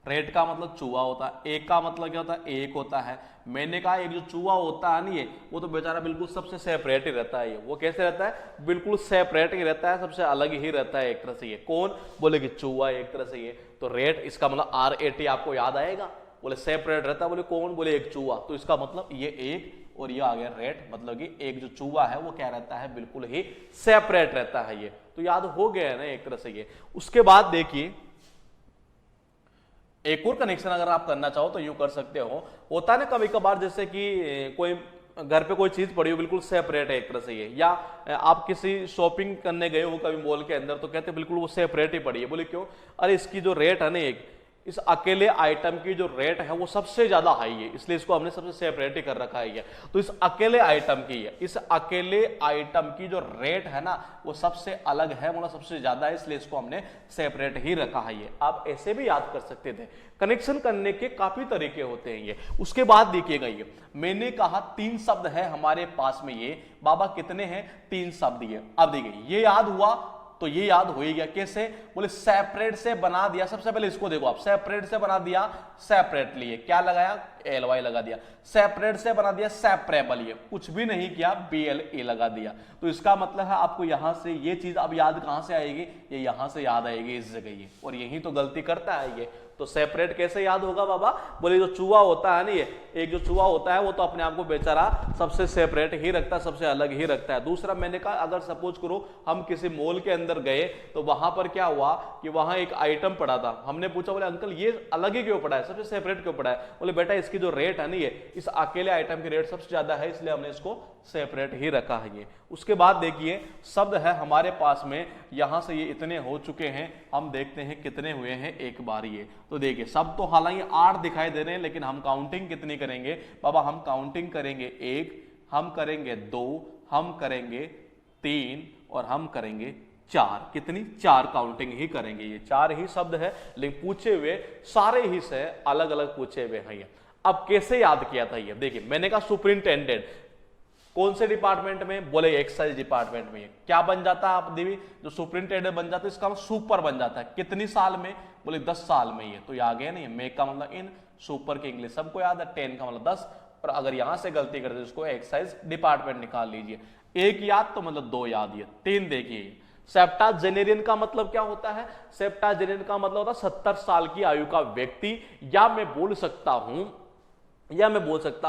रेट का मतलब चूहा होता है। एक का मतलब क्या होता है, एक होता है। मैंने कहा एक जो चूहा होता है नहीं, वो तो बेचारा बिल्कुल सबसे सेपरेट ही रहता है। ये वो कैसे रहता है, बिल्कुल सेपरेट ही रहता है, सबसे अलग ही रहता है एक तरह से। ये कौन, बोले कि चूहा एक तरह से। ये तो रेट, इसका मतलब RAT आपको याद आएगा। बोले सेपरेट रहता है, बोले कौन, बोले एक चूहा, तो इसका मतलब ये एक और ये आ गया रेट, मतलब कि एक जो चूहा है वो क्या रहता है, बिल्कुल ही सेपरेट रहता है। ये तो याद हो गया है ना एक तरह से। ये उसके बाद देखिए एक और कनेक्शन अगर आप करना चाहो तो यूं कर सकते हो। होता है ना कभी कभार, जैसे कि कोई घर पे कोई चीज पड़ी हो बिल्कुल सेपरेट है एक तरह से ये, या आप किसी शॉपिंग करने गए हो कभी मॉल के अंदर, तो कहते बिल्कुल वो सेपरेट ही पड़ी है। बोले क्यों, अरे इसकी जो रेट है ना, एक इस अकेले आइटम की जो रेट है वो सबसे ज्यादा हाई है, इसलिए इसको हमने सबसे सेपरेट ही कर रखा है। तो इस अकेले आइटम की है, इस अकेले आइटम की जो रेट है ना वो सबसे अलग है, मतलब सबसे ज्यादा है, इसलिए इसको हमने सेपरेट ही रखा है। ये आप ऐसे भी याद कर सकते थे। कनेक्शन करने के काफी तरीके होते हैं ये। उसके बाद देखिएगा ये मैंने कहा 3 शब्द है हमारे पास में। ये बाबा कितने हैं, 3 शब्द। ये अब देखिए ये याद हुआ तो ये याद हो ही गया। कैसे, बोले सेपरेट से बना दिया। सबसे पहले इसको देखो आप, सेपरेट से बना दिया सेपरेटली, ये क्या लगाया, LY लगा दिया। सेपरेट से बना दिया सेपरेबल, ये कुछ भी नहीं किया, BLE लगा दिया। तो इसका मतलब है आपको यहां से ये चीज अब याद कहां से आएगी, ये यहां से याद आएगी इस जगह ये, और यही तो गलती करता है ये। तो सेपरेट कैसे याद होगा बाबा, बोले जो चूहा होता है ना, ये एक जो चूहा होता है वो तो अपने आप को बेचारा सबसे सेपरेट ही रखता है, सबसे अलग ही रखता है। दूसरा मैंने कहा अगर सपोज करो हम किसी मॉल के अंदर गए तो वहां पर क्या हुआ कि वहां एक आइटम पड़ा था, हमने पूछा बोले अंकल ये अलग ही क्यों पड़ा है, सबसे सेपरेट क्यों पड़ा है, बोले बेटा इसकी जो रेट है ना, ये इस अकेले आइटम की रेट सबसे ज्यादा है, इसलिए हमने इसको सेपरेट ही रखा है ये। उसके बाद देखिए शब्द है हमारे पास में, यहां से ये इतने हो चुके हैं, हम देखते हैं कितने हुए हैं एक बार। ये तो देखिए सब तो हालांकि 8 दिखाई दे रहे हैं, लेकिन हम काउंटिंग कितनी करेंगे बाबा, हम काउंटिंग करेंगे 1, हम करेंगे 2, हम करेंगे 3 और हम करेंगे 4। कितनी, 4 काउंटिंग ही करेंगे। ये 4 ही शब्द है, लेकिन पूछे हुए सारे ही से अलग अलग पूछे हुए हैं ये। अब कैसे याद किया था ये, देखिए मैंने कहा सुपरिंटेंडेंट कौन से डिपार्टमेंट में, बोले एक्साइज डिपार्टमेंट में। क्या बन जाता है आप देवी, जो सुपरिंटेंडेंट बन जाता है इसका सुपर बन जाता है, कितनी साल में, बोले 10 साल में। ये तो ये आ गया नहीं, मेक का मतलब इन, सुपर की इंग्लिश सबको याद है, 10 का मतलब 10, और अगर यहां से गलती करते उसको एक्साइज डिपार्टमेंट निकाल लीजिए। 1 याद तो मतलब 2 याद। ये 3 देखिए। सेप्टाजेनेरियन का मतलब क्या होता है, सेप्टाजेनेरियन का मतलब होता है 70 साल की आयु का व्यक्ति, या मैं बोल सकता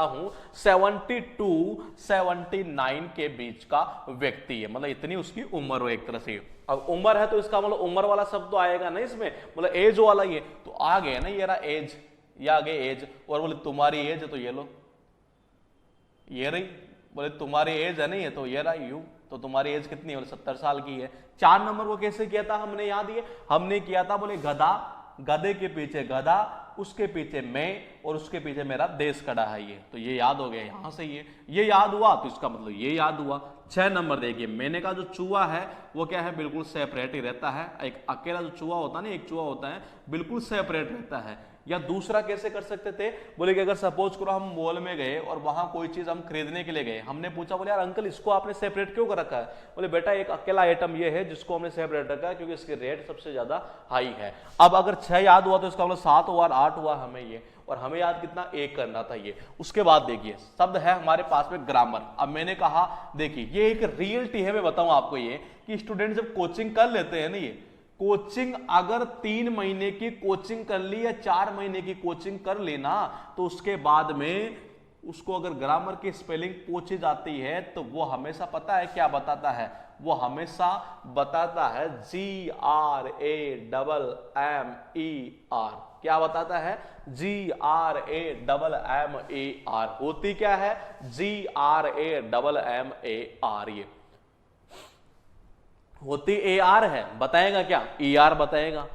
हूं 72 79 के बीच का व्यक्ति है, मतलब इतनी उसकी उम्र हो एक तरह से। अब उम्र है तो इसका मतलब उम्र वाला शब्द तो आएगा ना इसमें, मतलब एज वाला, ये तो आ गया ना, ये रहा एज, ये आ गए एज। और बोले तुम्हारी एज है तो ये लो, ये रही, बोले तुम्हारी एज है नहीं है तो ये रहा यू, तो तुम्हारी एज कितनी है, बोले 70 साल की है। 4 नंबर को कैसे किया था हमने, याद, ये हमने किया था बोले गधा, गधे के पीछे गधा, उसके पीछे मैं और उसके पीछे मेरा देश खड़ा है ये, तो ये याद हो गया यहां से ये याद हुआ, तो इसका मतलब ये याद हुआ। 6 नंबर देखिए, मैंने का जो चूहा है वो क्या है, बिल्कुल सेपरेट ही रहता है। एक अकेला जो चूहा होता है ना, एक चूहा होता है बिल्कुल सेपरेट रहता है। या दूसरा कैसे कर सकते थे, बोले कि अगर सपोज करो हम मॉल में गए और वहां कोई चीज हम खरीदने के लिए गए, हमने पूछा बोले यार अंकल इसको आपने सेपरेट क्यों कर रखा है, बोले बेटा एक अकेला आइटम ये है जिसको हमने सेपरेट रखा है क्योंकि इसकी रेट सबसे ज्यादा हाई है। अब अगर 6 याद हुआ तो इसका मतलब 7 हुआ 8 हुआ हमें ये, और हमें याद कितना 1 करना था ये। उसके बाद देखिए शब्द है हमारे पास में ग्रामर। अब मैंने कहा देखिए ये एक रियलिटी है, मैं बताऊं आपको ये कि स्टूडेंट जब कोचिंग कर लेते हैं ना, ये कोचिंग अगर 3 महीने की कोचिंग कर ली या 4 महीने की कोचिंग कर लेना, तो उसके बाद में उसको अगर ग्रामर की स्पेलिंग पूछी जाती है तो वो हमेशा पता है क्या बताता है, वो हमेशा बताता है GRAMMER। क्या बताता है, GRAMMER। होती क्या है, GRAMMER। ये होती AR है, बताएगा क्या, ER बताएगा,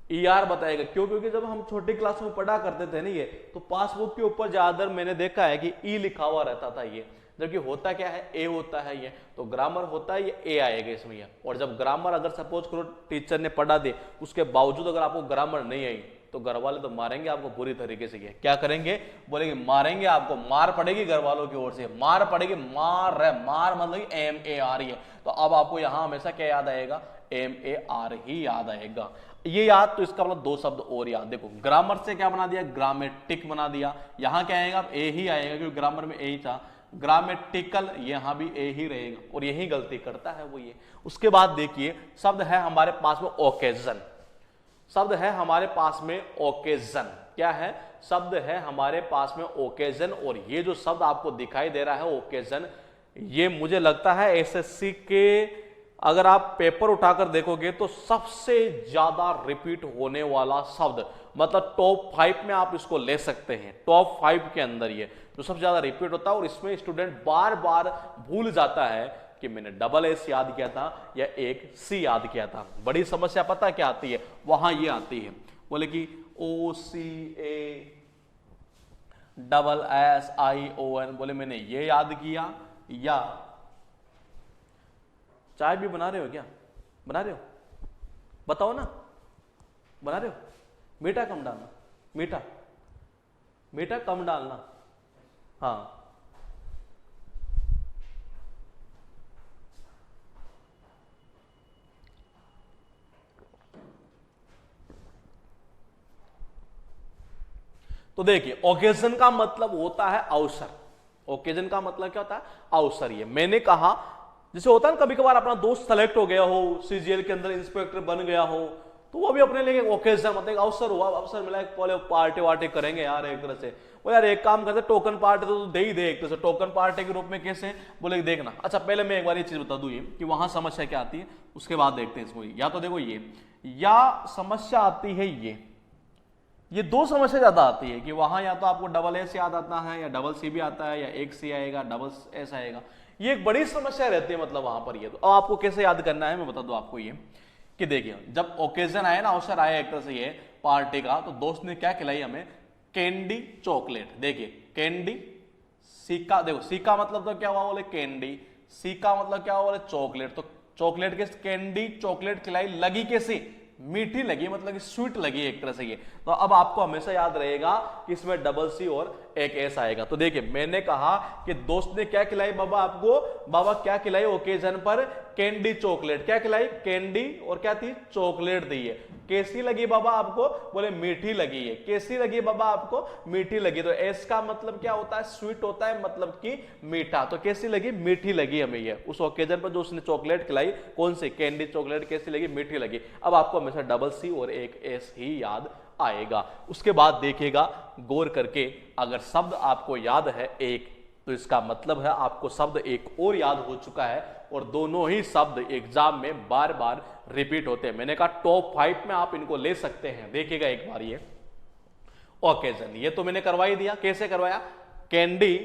ER बताएगा। क्यों, क्योंकि जब हम छोटी क्लास में पढ़ा करते थे ना ये, तो पासबुक के ऊपर ज्यादातर मैंने देखा है कि E लिखा हुआ रहता था ये, जबकि होता क्या है, A होता है ये। तो ग्रामर होता है ये A आएगा इसमें ये। और जब ग्रामर अगर सपोज करो टीचर ने पढ़ा दे, उसके बावजूद अगर आपको ग्रामर नहीं आई तो घर वाले तो मारेंगे आपको बुरी तरीके से। क्या करेंगे, बोलेंगे मारेंगे आपको, मार पड़ेगी घर वालों की ओर से, मार पड़ेगी, मार है, मार मतलब MAR है। तो अब आपको यहां हमेशा क्या याद आएगा, MAR ही याद आएगा। ये याद, तो इसका मतलब 2 शब्द और याद। देखो ग्रामर से क्या बना दिया, ग्रामेटिक बना दिया। यहां क्या आएगा, A ही आएगा क्योंकि ग्रामर में A ही था। ग्रामेटिकल यहां भी A ही रहेगा, और यही गलती करता है वो ये। उसके बाद देखिए शब्द है हमारे पास में ओकेजन। शब्द है हमारे पास में ओकेजन। क्या है, शब्द है हमारे पास में ओकेजन। और ये जो शब्द आपको दिखाई दे रहा है ओकेजन, ये मुझे लगता है SSC के अगर आप पेपर उठाकर देखोगे तो सबसे ज्यादा रिपीट होने वाला शब्द, मतलब टॉप 5 में आप इसको ले सकते हैं। टॉप 5 के अंदर ये जो सबसे ज्यादा रिपीट होता है, और इसमें स्टूडेंट बार बार भूल जाता है कि मैंने SS याद किया था या एक C याद किया था। बड़ी समस्या पता क्या आती है, वहां ये आती है, बोले कि OCASSION, बोले मैंने ये याद किया। या चाय भी बना रहे हो क्या, बना रहे हो, बताओ ना, बना रहे हो, मीठा कम डालना, मीठा मीठा कम डालना, हाँ। तो देखिए ओकेजन का मतलब होता है अवसर। ओकेजन का मतलब क्या होता है, अवसर। ये मैंने कहा जैसे होता है ना, कभी कभार अपना दोस्त सेलेक्ट हो गया हो, CGL के अंदर इंस्पेक्टर बन गया हो, तो वो भी अपने लिए ओकेजन मतलब एक अवसर हुआ, अवसर मिला, एक पार्टी वार्टी करेंगे यार एक तरह से। वो यार एक काम करते, टोकन पार्टी तो दे ही दे एक तरह से। टोकन पार्टी के रूप में कैसे, बोले देखना। अच्छा पहले मैं एक बार ये चीज बता दूं ये कि वहां समस्या क्या आती है, उसके बाद देखते हैं इसको। या तो देखो ये, या समस्या आती है ये 2 समस्या ज्यादा आती है कि वहां या तो आपको SS याद आता है, या CC भी आता है, या एक C आएगा, SS आएगा। ये एक बड़ी समस्या रहती है मतलब वहां पर। ये तो अब आपको कैसे याद करना है मैं बता दूं आपको ये कि देखिए जब ओकेजन आया ना, अवसर आया एक तरह से ये पार्टी का, तो दोस्त ने क्या खिलाई हमें, कैंडी चॉकलेट। देखिए कैंडी, सीका, देखो सीका मतलब तो क्या हुआ, बोले कैंडी, सीका मतलब क्या हुआ, बोले चॉकलेट। तो चॉकलेट के कैंडी चॉकलेट खिलाई, लगी कैसी, मीठी लगी, मतलब कि स्वीट लगी एक तरह से ये। तो अब आपको हमेशा याद रहेगा कि इसमें CC और एक S आएगा। तो देखिए मैंने कहा कि दोस्त ने क्या खिलाई बाबा आपको, बाबा क्या खिलाई ओकेजन पर, कैंडी चॉकलेट। क्या खिलाई, कैंडी और क्या थी, चॉकलेट दी है। कैसी लगी बाबा आपको, बोले मीठी लगी है। कैसी लगी बाबा आपको, मीठी लगी। तो S का मतलब क्या होता है, स्वीट होता है, मतलब कि मीठा। तो कैसी लगी, मीठी लगी हमें ये। उस ओकेजन पर जो उसने चॉकलेट खिलाई, कौन सी, कैंडी चॉकलेट, कैसी लगी, मीठी लगी। अब आपको हमेशा CC और एक S ही याद आएगा। उसके बाद देखिएगा गौर करके, अगर शब्द आपको याद है एक, तो इसका मतलब है आपको शब्द एक और याद हो चुका है, और दोनों ही शब्द एग्जाम में बार बार रिपीट होते हैं। मैंने कहा टॉप 5 में आप इनको ले सकते हैं। देखिएगा एक बार ये ओकेजन, ये तो मैंने करवा ही दिया। कैसे करवाया, कैंडी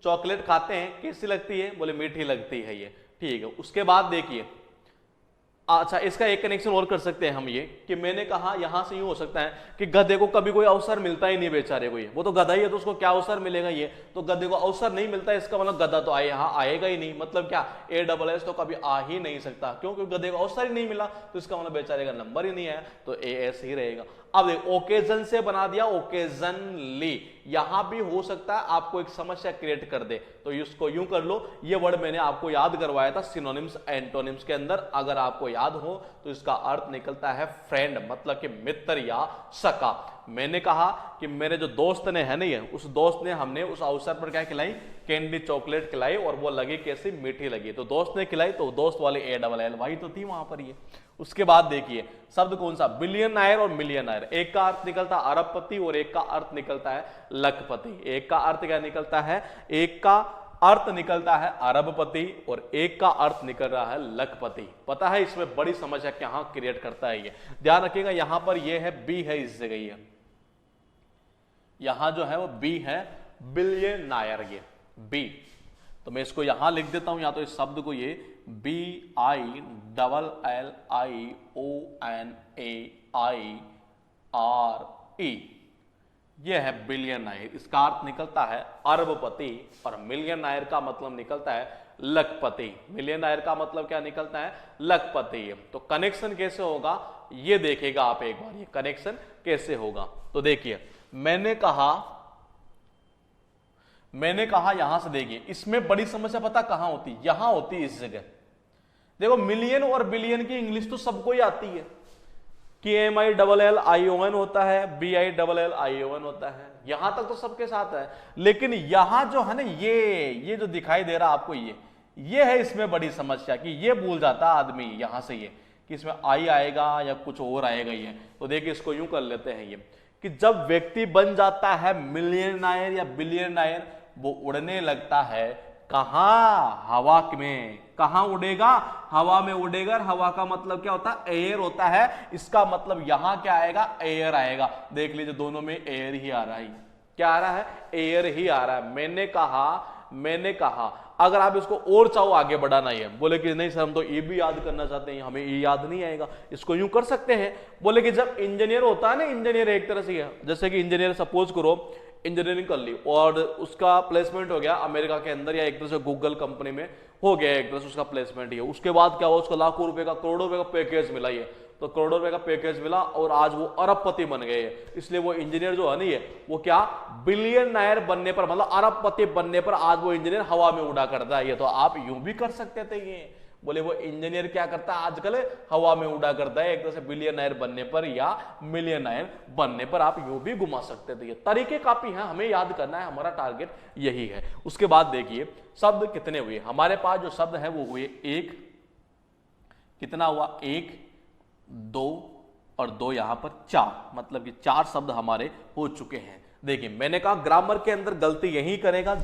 चॉकलेट खाते हैं, कैसी लगती है, बोले मीठी लगती है ये, ठीक है। उसके बाद देखिए अच्छा, इसका एक कनेक्शन और कर सकते हैं हम ये कि मैंने कहा यहां से यूं हो सकता है कि गधे को कभी कोई अवसर मिलता ही नहीं बेचारे को, ये वो तो गधा ही है तो उसको क्या अवसर मिलेगा, ये तो गधे को अवसर नहीं मिलता है, इसका मतलब गधा तो आए यहाँ आएगा ही नहीं, मतलब क्या ASS तो कभी आ ही नहीं सकता, क्योंकि गधे को अवसर ही नहीं मिला तो इसका मतलब बेचारे का नंबर ही नहीं आया, तो AS ही रहेगा। अब देखो ओकेजन से बना दिया ओकेजनली, यहां भी हो सकता है आपको एक समस्या क्रिएट कर दे, तो इसको यूं कर लो, ये वर्ड मैंने आपको याद करवाया था सिनोनिम्स एंटोनिम्स के अंदर, अगर आपको याद हो तो इसका अर्थ निकलता है फ्रेंड, मतलब कि मित्र या सखा। मैंने कहा कि मेरे जो दोस्त ने है नहीं है, उस दोस्त ने हमने उस अवसर पर क्या खिलाई, कैंडी चॉकलेट खिलाई, और वो लगी कैसी, मीठी लगी, तो दोस्त ने खिलाई, तो दोस्त वाले ALL वही तो थी वहां पर ये। उसके बाद देखिए शब्द कौन सा, बिलियनायर और मिलियनायर, एक का अर्थ निकलता है अरबपति और एक का अर्थ निकलता है लखपति। एक का अर्थ क्या निकलता है, एक का अर्थ निकलता है अरबपति और एक का अर्थ निकल रहा है लखपति। पता है इसमें बड़ी समस्या कहां क्रिएट करता है ये, ध्यान रखिएगा। यहां पर ये है बी है, इस जगह ये यहां जो है वो बी है, बिलियनायर, ये बी, तो मैं इसको यहां लिख देता हूं, या तो इस शब्द को ये BILLIONAIRE, ये है बिलियनायर, इसका अर्थ निकलता है अरबपति, और मिलियनायर का मतलब निकलता है लखपति। मिलियनायर का मतलब क्या निकलता है, लखपति। तो कनेक्शन कैसे होगा ये देखेगा आप एक बार, ये कनेक्शन कैसे होगा। तो देखिए मैंने कहा यहां से, देखिए इसमें बड़ी समस्या पता कहां होती, यहां होती इस जगह। देखो मिलियन और बिलियन की इंग्लिश तो सबको ही आती है, KMILLION होता है, BILLION होता है, यहां तक तो सबके साथ है। लेकिन यहां जो है ना, ये जो दिखाई दे रहा आपको, ये है इसमें बड़ी समस्या, कि ये भूल जाता आदमी यहां से ये कि इसमें आई आएगा या कुछ और आएगा ये। तो देखिए इसको यूं कर लेते हैं ये, कि जब व्यक्ति बन जाता है मिलियनायर या बिलियनायर, वो उड़ने लगता है कहां, हवा में। कहां उड़ेगा, हवा में उड़ेगा। हवा का मतलब क्या होता है, एयर होता है, इसका मतलब यहां क्या आएगा, एयर आएगा। देख लीजिए दोनों में एयर ही आ रहा है, क्या आ रहा है, एयर ही आ रहा है। मैंने कहा अगर आप इसको और चाहो आगे बढ़ाना ही है, बोले कि नहीं सर हम तो ये भी याद करना चाहते हैं, हमें ये याद नहीं आएगा, इसको यूं कर सकते हैं, बोले कि जब इंजीनियर होता है ना, इंजीनियर एक तरह से है, जैसे कि इंजीनियर सपोज करो इंजीनियरिंग कर ली और उसका प्लेसमेंट हो गया अमेरिका के अंदर, या एक तरह से गूगल कंपनी में हो गया एक तरह से उसका प्लेसमेंट ही है। उसके बाद क्या हुआ, उसको लाखों रुपए का, करोड़ों रुपए का पैकेज मिला, ये तो करोड़ों रुपए का पैकेज मिला और आज वो अरबपति बन गए। इसलिए वो इंजीनियर जो है नहीं है, वो क्या बिलियनायर बनने पर, मतलब अरबपति बनने पर आज वो इंजीनियर हवा में उड़ा करता है। ये तो आप यूं भी कर सकते थे, ये बोले वो इंजीनियर क्या करता है आजकल, हवा में उड़ा करता है। एक तरह से बिलियनायर बनने पर या मिलियनायर बनने पर आप यूं भी घुमा सकते थे। ये तरीके काफी हैं, हमें याद करना है, हमारा टारगेट यही है। उसके बाद देखिए शब्द कितने हुए हमारे पास, जो शब्द है वो हुए एक, कितना हुआ, 1 2 और 2 यहां पर 4, मतलब कि 4 शब्द हमारे हो चुके हैं। देखिए मैंने कहा ग्रामर के अंदर गलती यही करेगा,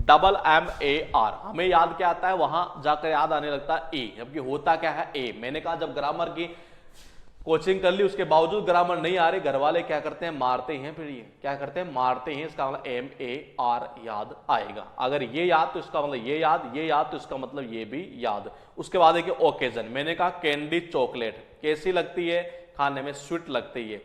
GRAMMAR, हमें याद क्या आता है, वहां जाकर याद आने लगता है ए, जबकि होता क्या है ए। मैंने कहा जब ग्रामर की कोचिंग कर ली उसके बावजूद ग्रामर नहीं आ रही, घर वाले क्या करते हैं, मारते हैं, फिर ये क्या करते हैं, मारते हैं। इसका मतलब MAR याद आएगा। अगर ये याद तो इसका मतलब ये याद, ये याद तो इसका मतलब ये भी याद। उसके बाद देखिए ओकेजन, मैंने कहा कैंडी चॉकलेट कैसी लगती है, खाने में स्वीट लगती है,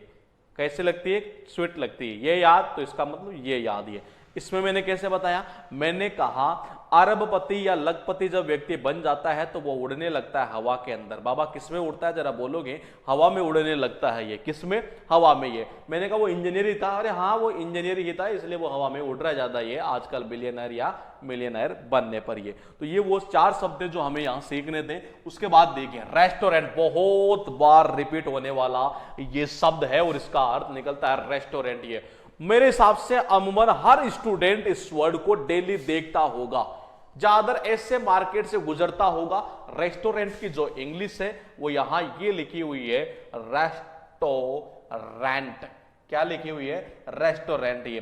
कैसे लगती है, स्वीट लगती है, ये याद तो इसका मतलब ये याद ही है। इसमें मैंने कैसे बताया, मैंने कहा अरबपति या लखपति जब व्यक्ति बन जाता है तो वो उड़ने लगता है हवा के अंदर। बाबा किसमें उड़ता है जरा बोलोगे, हवा में उड़ने लगता है ये, किसमें, हवा में। ये मैंने कहा वो इंजीनियर ही था, अरे हाँ वो इंजीनियर ही था, इसलिए वो हवा में उड़ रहा है ज्यादा ये आजकल बिलियनर या मिलियनर बनने पर। ये तो ये वो 4 शब्द जो हमें यहाँ सीखने थे। उसके बाद देखिए रेस्टोरेंट, बहुत बार रिपीट होने वाला ये शब्द है और इसका अर्थ निकलता है रेस्टोरेंट। ये मेरे हिसाब से अमूमन हर स्टूडेंट इस वर्ड को डेली देखता होगा, ज्यादातर ऐसे मार्केट से गुजरता होगा। रेस्टोरेंट की जो इंग्लिश है वो यहां ये लिखी हुई है रेस्टोरेंट, क्या लिखी हुई है, रेस्टोरेंट। ये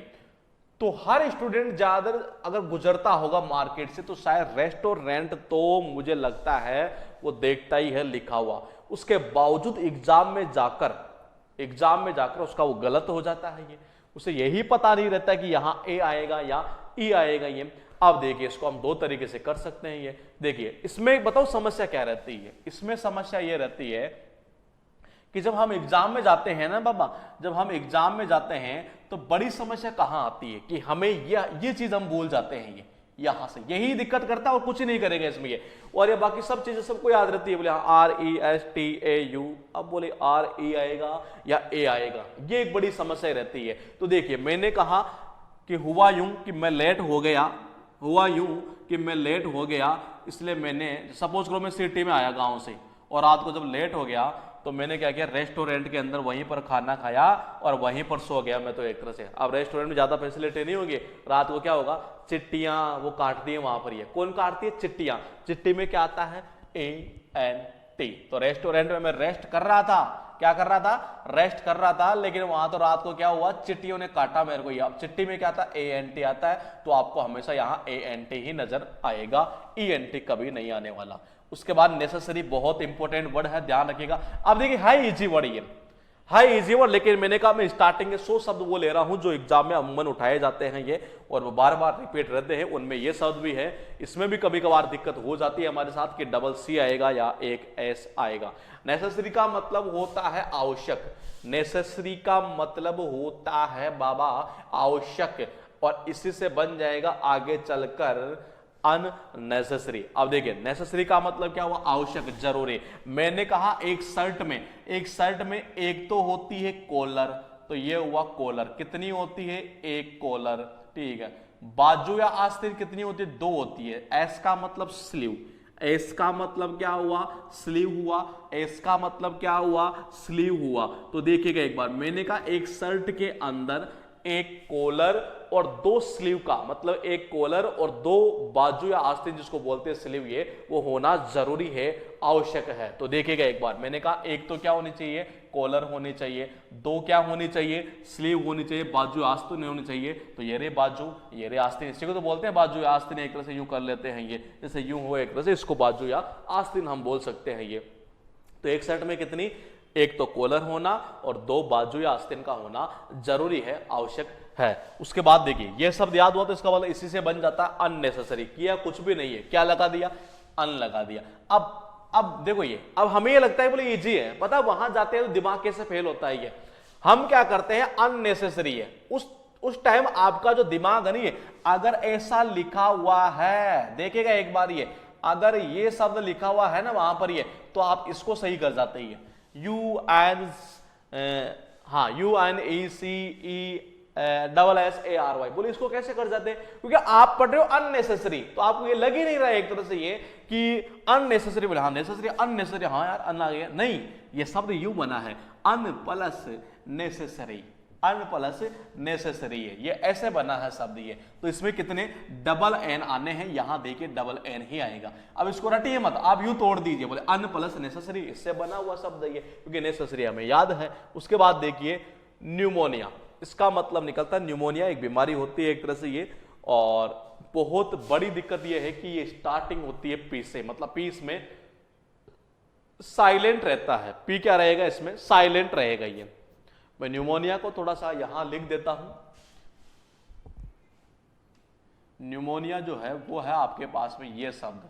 तो हर स्टूडेंट ज्यादातर अगर गुजरता होगा मार्केट से तो शायद रेस्टोरेंट तो मुझे लगता है वो देखता ही है लिखा हुआ। उसके बावजूद एग्जाम में जाकर उसका वो गलत हो जाता है। ये उसे यही पता नहीं रहता कि यहां ए आएगा या ई आएगा। ये अब देखिए इसको हम दो तरीके से कर सकते हैं। ये देखिए इसमें बताओ समस्या क्या रहती है, इसमें समस्या ये रहती है कि जब हम एग्जाम में जाते हैं ना बाबा, जब हम एग्जाम में जाते हैं तो बड़ी समस्या कहां आती है कि हमें ये चीज हम भूल जाते हैं, ये यहां से यही दिक्कत करता है और कुछ नहीं करेगा इसमें ये, और ये बाकी सब चीजें सबको याद रहती है। बोले RESTAU, अब बोले RE आएगा या A आएगा, ये एक बड़ी समस्या रहती है। तो देखिए मैंने कहा कि हुआ यूं कि मैं लेट हो गया, हुआ यूं कि मैं लेट हो गया, इसलिए मैंने सपोज करो मैं सिटी में आया गांव से और रात को जब लेट हो गया तो मैंने क्या किया, रेस्टोरेंट के अंदर वहीं पर खाना खाया और वहीं पर सो गया मैं तो एक तरह से। अब रेस्टोरेंट में ज्यादा फैसिलिटी नहीं होगी, रात को क्या होगा, चिट्टियां वो काटती है वहां पर। ये कौन काटती है, चिट्टियां। चिट्टी में क्या आता है, ANT। तो रेस्टोरेंट में मैं रेस्ट कर रहा था, क्या कर रहा था, रेस्ट कर रहा था, लेकिन वहां तो रात को क्या हुआ, चिट्टियों ने काटा मेरे को। अब चिट्टी में क्या आता है, ANT आता है, तो आपको हमेशा यहाँ ANT ही नजर आएगा, ENT कभी नहीं आने वाला। उसके बाद नेसेसरी बहुत इंपॉर्टेंट वर्ड है, ध्यान रखिएगा। अब देखिए हाई इजी वर्ड, ये हाई इजी वर्ड, लेकिन मैंने कहा मैं स्टार्टिंग के 100 शब्द वो ले रहा हूं जो एग्जाम में अमूमन उठाए जाते हैं ये, और वो बार बार रिपीट रहते हैं, उनमें ये शब्द भी है। इसमें भी कभी कभार दिक्कत हो जाती है हमारे साथ कि डबल C आएगा या एक S आएगा। नेसेसरी का मतलब होता है आवश्यक, नेसेसरी का मतलब होता है बाबा आवश्यक, और इसी से बन जाएगा आगे चलकर अननेसेसरी। अब देखिए नेसेसरी का मतलब क्या हुआ, आवश्यक, जरूरी। मैंने कहा एक शर्ट में एक तो होती है कॉलर, तो ये हुआ कॉलर, कितनी होती है, एक कॉलर, ठीक है। बाजू या आस्तीन कितनी होती है, दो होती है। एस का मतलब स्लीव, एस का मतलब क्या हुआ, स्लीव हुआ, एस का मतलब क्या हुआ, स्लीव हुआ। तो देखिएगा एक बार, मैंने कहा एक शर्ट के अंदर एक कॉलर और दो स्लीव का मतलब एक कॉलर और दो बाजू या आस्तीन जिसको बोलते हैं स्लीव, ये वो होना जरूरी है, आवश्यक है। तो देखिएगा एक बार, मैंने कहा एक तो क्या होनी चाहिए, कॉलर होनी चाहिए, दो क्या होनी चाहिए, स्लीव होनी चाहिए, बाजू आस्तीन होनी चाहिए। तो ये रे बाजू, ये रे आस्तीन, इसी को तो बोलते हैं बाजू या आस्तीन। एक तरह से यूं कर लेते हैं ये, जैसे यूं हो, एक तरह से इसको बाजू या आस्तीन हम बोल सकते हैं ये। तो एक शर्ट में कितनी, एक तो कॉलर होना और दो बाजू या आस्तीन का होना जरूरी है, आवश्यक है। उसके बाद देखिए ये शब्द याद हुआ तो इसका मतलब इसी से बन जाता है अननेसेसरी। किया कुछ भी नहीं है, क्या लगा दिया, अन लगा दिया। अब देखो ये, अब हमें ये लगता है बोले इजी है, पता वहां जाते हैं तो दिमाग कैसे फेल होता है ये। हम क्या करते हैं, अननेसेसरी है, उस टाइम आपका जो दिमाग है नहीं, अगर ऐसा लिखा हुआ है, देखिएगा एक बार ये, अगर ये शब्द लिखा हुआ है ना वहां पर ये, तो आप इसको सही कर जाते हैं। UNECE बोले इसको कैसे कर जाते हैं, क्योंकि आप पढ़ रहे हो अननेसेसरी, तो आपको ये लग ही नहीं रहा है एक तरह से ये कि अननेसेसरी। बोले हाँ नेसेसरी, अननेसेसरी, हाँ यार अन आ गया, नहीं, ये शब्द यू बना है, अन प्लस नेसेसरी, अन प्लस नेसेसरी है, ये ऐसे बना है शब्द ये। तो इसमें कितने डबल एन आने हैं, यहां देखिए डबल एन ही आएगा। अब इसको रटिए मत, आप यूं तोड़ दीजिए, बोले अन प्लस नेसेसरी, इससे बना हुआ शब्द ये, क्योंकि नेसेसरी हमें याद है। उसके बाद देखिए न्यूमोनिया, इसका मतलब निकलता है न्यूमोनिया एक बीमारी होती है एक तरह से ये, और बहुत बड़ी दिक्कत ये है कि ये स्टार्टिंग होती है पी से, मतलब पी इसमें साइलेंट रहता है। पी क्या रहेगा इसमें, साइलेंट रहेगा ये। मैं न्यूमोनिया को थोड़ा सा यहां लिख देता हूं। न्यूमोनिया जो है वो है आपके पास में ये शब्द,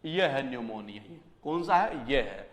ये है न्यूमोनिया। ये कौन सा है, ये है।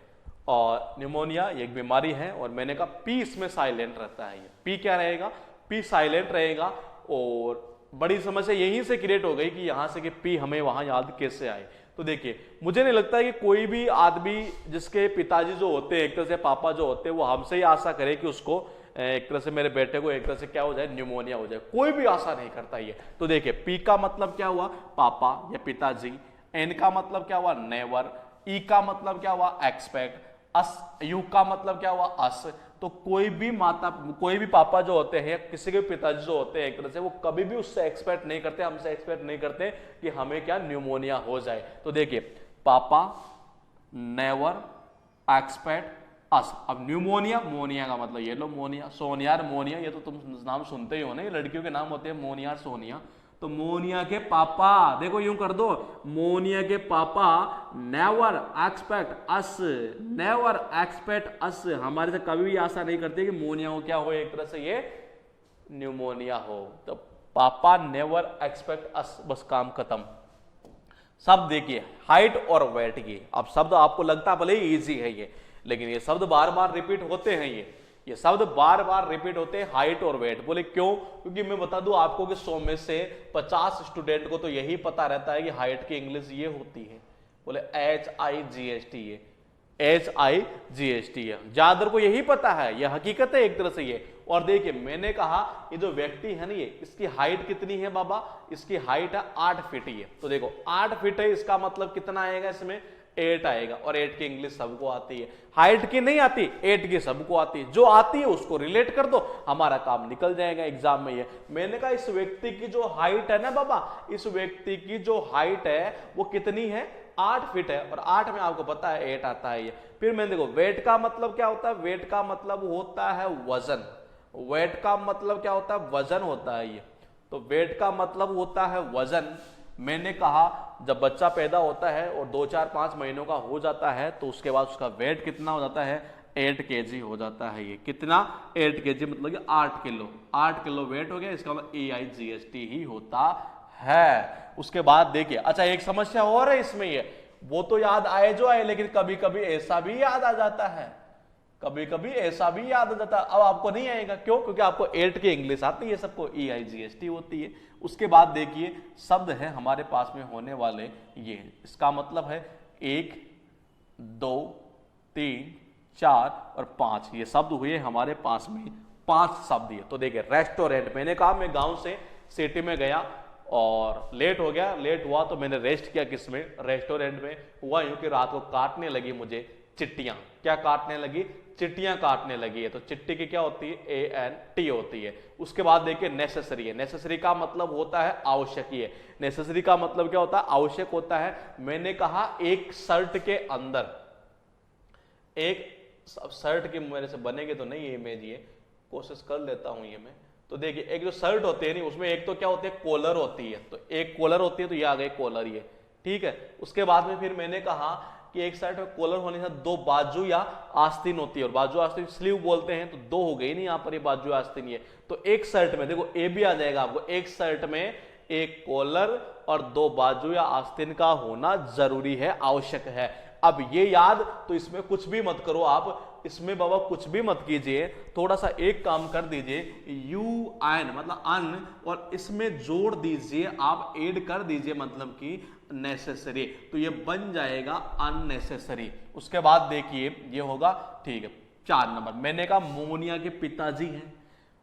और न्यूमोनिया एक बीमारी है, और मैंने कहा पी इसमें साइलेंट रहता है। ये पी क्या रहेगा, पी साइलेंट रहेगा। और बड़ी समस्या यहीं से क्रिएट हो गई कि यहां से कि पी हमें वहां याद कैसे आए। तो देखिए मुझे नहीं लगता कि कोई भी आदमी जिसके पिताजी जो होते हैं एक तरह से पापा जो होते हैं, वो हमसे ही आशा करे कि उसको एक तरह से मेरे बेटे को एक तरह से क्या हो जाए, न्यूमोनिया हो जाए। कोई भी आशा नहीं करता ये। तो देखिए पी का मतलब क्या हुआ, पापा या पिताजी। एन का मतलब क्या हुआ, नेवर। ई का मतलब क्या हुआ, एक्सपेक्ट। अस, यू का मतलब क्या हुआ, अस। तो कोई भी पापा जो होते हैं, किसी के पिताजी जो होते हैं एक तरह से, वो कभी भी उससे एक्सपेक्ट नहीं करते, हमसे एक्सपेक्ट नहीं करते कि हमें क्या न्यूमोनिया हो जाए। तो देखिए पापा, नेवर, एक्सपेक्ट, अस। अब न्यूमोनिया, मोनिया का मतलब ये लो मोनिया, सोनिया, मोनिया, ये तो तुम नाम सुनते ही हो ना, ये लड़कियों के नाम होते हैं मोनिया, सोनिया। तो मोनिया के पापा, देखो यूं कर दो, मोनिया के पापा never expect us, never expect us, हमारे से कभी भी आशा नहीं करते कि मोनिया को क्या हो एक तरह से ये न्यूमोनिया हो। तो पापा नेवर एक्सपेक्ट अस, बस काम खत्म। शब्द देखिए हाइट और वेट की। अब शब्द आपको लगता है भले ही इजी है ये, लेकिन ये शब्द बार बार रिपीट होते हैं। ये शब्द बार बार रिपीट होते हैं, हाइट और वेट। बोले क्यों? क्योंकि मैं बता दूं आपको कि 100 में से 50 स्टूडेंट को तो यही पता रहता है कि हाइट की इंग्लिश ये होती है। बोले HIGHT, ये HIGHT है, ज्यादातर को यही पता है, यह हकीकत है एक तरह से ये। और देखिए मैंने कहा ये जो व्यक्ति है ना, ये इसकी हाइट कितनी है बाबा? इसकी हाइट है 8 फीट ही है। तो देखो 8 फीट है, इसका मतलब कितना आएगा इसमें? 8 आएगा। और 8 की इंग्लिश सबको आती है, हाइट की नहीं आती, 8 की सबको आती है। जो आती है उसको रिलेट कर दो, हमारा काम निकल जाएगा एग्जाम में। ये मैंने कहा इस व्यक्ति की जो हाइट है ना बाबा, इस व्यक्ति की जो हाइट है वो कितनी है? 8 फीट है। और 8 में आपको पता है 8 आता है ये। फिर मैंने देखो वेट का मतलब क्या होता है? वेट का मतलब होता है वजन। वेट का मतलब क्या होता है? वजन होता है ये। तो वेट का मतलब होता है वजन। मैंने कहा जब बच्चा पैदा होता है और 2, 4, 5 महीनों का हो जाता है तो उसके बाद उसका वेट कितना हो जाता है? 8 kg हो जाता है। ये कितना? 8 kg मतलब कि 8 किलो। 8 किलो वेट हो गया, इसका मतलब EIGHT ही होता है। उसके बाद देखिए, अच्छा एक समस्या और है इसमें, ये वो तो याद आए जो आए, लेकिन कभी कभी ऐसा भी याद आ जाता है, कभी कभी ऐसा भी याद आ जाता है। अब आपको नहीं आएगा, क्यों? क्योंकि आपको 8 की इंग्लिश आती है, सबको EIGHT होती है। उसके बाद देखिए शब्द है हमारे पास में होने वाले ये, इसका मतलब है 1, 2, 3, 4 और 5। ये शब्द हुए हमारे पास में 5 शब्द। ये तो देखिए रेस्टोरेंट, मैंने कहा मैं गांव से सिटी में गया और लेट हो गया। लेट हुआ तो मैंने रेस्ट किया, किसमें? रेस्टोरेंट में। हुआ यूं कि रात को काटने लगी मुझे चिट्टियां। क्या काटने लगी? चिट्टियां काटने लगी है। तो चिट्टी की क्या होती है? ANT होती है। उसके बाद देखिए नेसेसरी है। नेसेसरी का मतलब होता है आवश्यक है। नेसेसरी का मतलब क्या होता है? आवश्यक होता है। मैंने कहा एक शर्ट के अंदर, एक शर्ट के मेरे से बनेंगे तो नहीं ये इमेज, ये कोशिश कर लेता हूं ये मैं। तो देखिए एक जो शर्ट होती है नहीं, उसमें एक तो क्या होती है? कॉलर होती है। तो एक कॉलर होती है, तो ये आ गई कॉलर ये, ठीक है। उसके बाद में फिर मैंने कहा कि एक साइड में कॉलर होने से 2 बाजू या आस्तीन होती है, और बाजू आस्तीन स्लीव बोलते हैं, तो 2 हो गई नहीं यहाँ पर, ये बाजू आस्तीन ये। तो एक शर्ट में देखो ए भी आ जाएगा आपको, एक शर्ट में एक कॉलर और 2 बाजू या आस्तीन का होना जरूरी है, आवश्यक है। अब ये याद, तो इसमें कुछ भी मत करो आप, इसमें बाबा कुछ भी मत कीजिए। थोड़ा सा एक काम कर दीजिए, UN मतलब अन, और इसमें जोड़ दीजिए आप, ऐड कर दीजिए मतलब कि नेसेसरी, तो ये बन जाएगा अननेसेसरी। उसके बाद देखिए ये होगा, ठीक है। 4 नंबर मैंने कहा मोनिया के पिताजी हैं।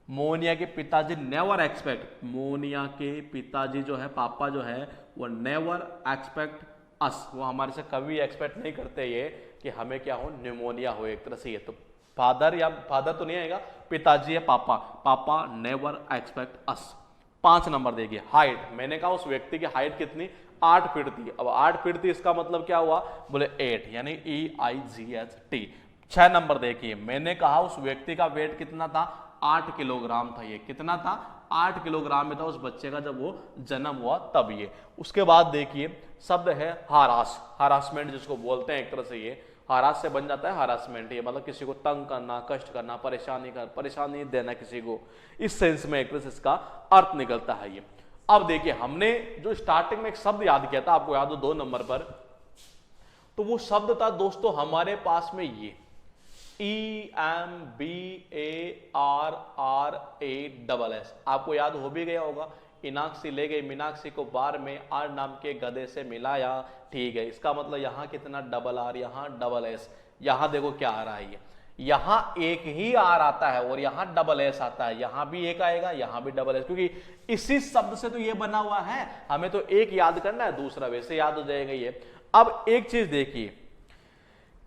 मोनिया के पिताजी नेवर एक्सपेक्ट, मोनिया के पिताजी जो है, पापा जो है, वो नेवर एक्सपेक्ट अस, वो हमारे से कभी एक्सपेक्ट नहीं करते ये कि हमें क्या हो? न्यूमोनिया हो एक तरह से। ये तो फादर, या फादर तो नहीं आएगा, पिताजी है पापा, पापा नेवर एक्सपेक्ट अस। 5 नंबर देखिए हाइट। मैंने कहा उस व्यक्ति की हाइट कितनी? 8 फीट थी। अब 8 फीट थी, इसका मतलब क्या हुआ? बोले 8, यानी EIGHT। 6 नंबर देखिए, मैंने कहा उस व्यक्ति का वेट कितना था? 8 किलोग्राम था। ये कितना था? 8 किलोग्राम में था उस बच्चे का जब वो जन्म हुआ तब ये। उसके बाद देखिए शब्द है हारास, हरासमेंट जिसको बोलते हैं एक तरह से, ये हरास से बन जाता है हरासमेंट। ये मतलब किसी को तंग करना, कष्ट करना, परेशानी देना किसी को, इस सेंस में एक तरह से इसका अर्थ निकलता है ये। अब देखिए हमने जो स्टार्टिंग में एक शब्द याद किया था, आपको याद हो 2 नंबर पर, तो वो शब्द था दोस्तों हमारे पास में ये EMBARRASS। आपको याद हो भी गया होगा। इनाक्षी ले गई मीनाक्षी को बार में, आर नाम के गधे से मिलाया, ठीक है। इसका मतलब यहाँ कितना? RRR, यहाँ SS। यहाँ देखो क्या आ रहा है, ये यहाँ एक ही R आता है और यहाँ SS आता है, यहाँ भी एक आएगा, यहाँ भी SS, क्योंकि इसी शब्द से तो ये बना हुआ है। हमें तो एक याद करना है, दूसरा वैसे याद हो जाएगा ये। अब एक चीज देखिए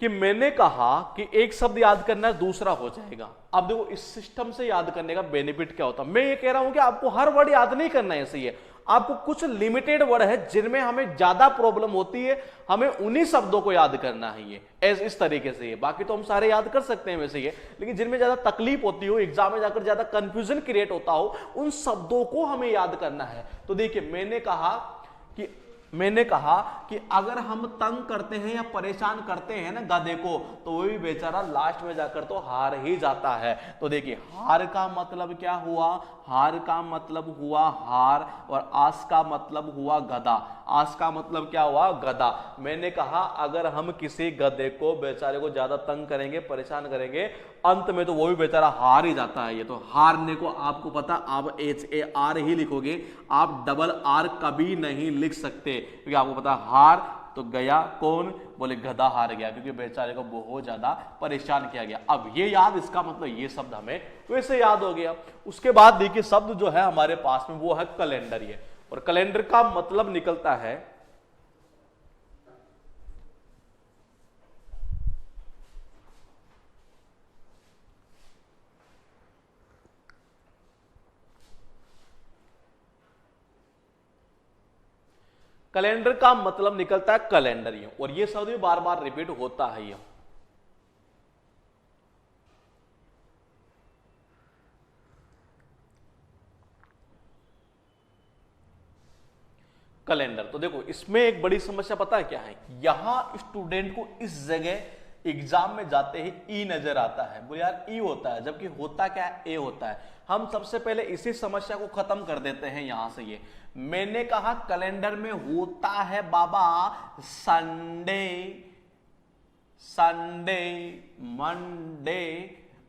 कि मैंने कहा कि एक शब्द याद करना है, दूसरा हो जाएगा। अब देखो इस सिस्टम से याद करने का बेनिफिट क्या होता है। मैं ये कह रहा हूं कि आपको हर वर्ड याद नहीं करना है, ऐसे ही है। आपको कुछ लिमिटेड वर्ड है जिनमें हमें ज्यादा प्रॉब्लम होती है, हमें उन्हीं शब्दों को याद करना है ये, इस तरीके से। बाकी तो हम सारे याद कर सकते हैं वैसे ये, लेकिन जिनमें ज्यादा तकलीफ होती हो, एग्जाम में जाकर ज्यादा कंफ्यूजन क्रिएट होता हो, उन शब्दों को हमें याद करना है। तो देखिए मैंने कहा कि मैंने कहा कि अगर हम तंग करते हैं या परेशान करते हैं ना गधे को, तो वो भी बेचारा लास्ट में जाकर तो हार ही जाता है। तो देखिए हार का मतलब क्या हुआ, हार का मतलब हुआ हार, और आस का मतलब हुआ गधा। आस का मतलब क्या हुआ, गधा। मैंने कहा अगर हम किसी गधे को बेचारे को ज्यादा तंग करेंगे, परेशान करेंगे, अंत में तो वो भी बेचारा हार ही जाता है। ये तो हारने को आपको पता, आप HAR ही लिखोगे, आप डबल R कभी नहीं लिख सकते, क्योंकि आपको पता हार तो गया कौन, बोले गधा हार गया, क्योंकि बेचारे को बहुत ज्यादा परेशान किया गया। अब ये याद, इसका मतलब ये शब्द हमें वैसे याद हो गया। उसके बाद देखिए शब्द जो है हमारे पास में वो है कैलेंडर। ये और कैलेंडर का मतलब निकलता है कैलेंडर का मतलब निकलता है कैलेंडर। ये और ये शब्द भी बार बार रिपीट होता है। ये कैलेंडर, तो देखो इसमें एक बड़ी समस्या पता है क्या है, यहां स्टूडेंट को इस जगह एग्जाम में जाते ही ई नजर आता है, बोले यार ई होता है, जबकि होता क्या है, ए होता है। हम सबसे पहले इसी समस्या को खत्म कर देते हैं यहां से। ये मैंने कहा कैलेंडर में होता है बाबा संडे, संडे, मंडे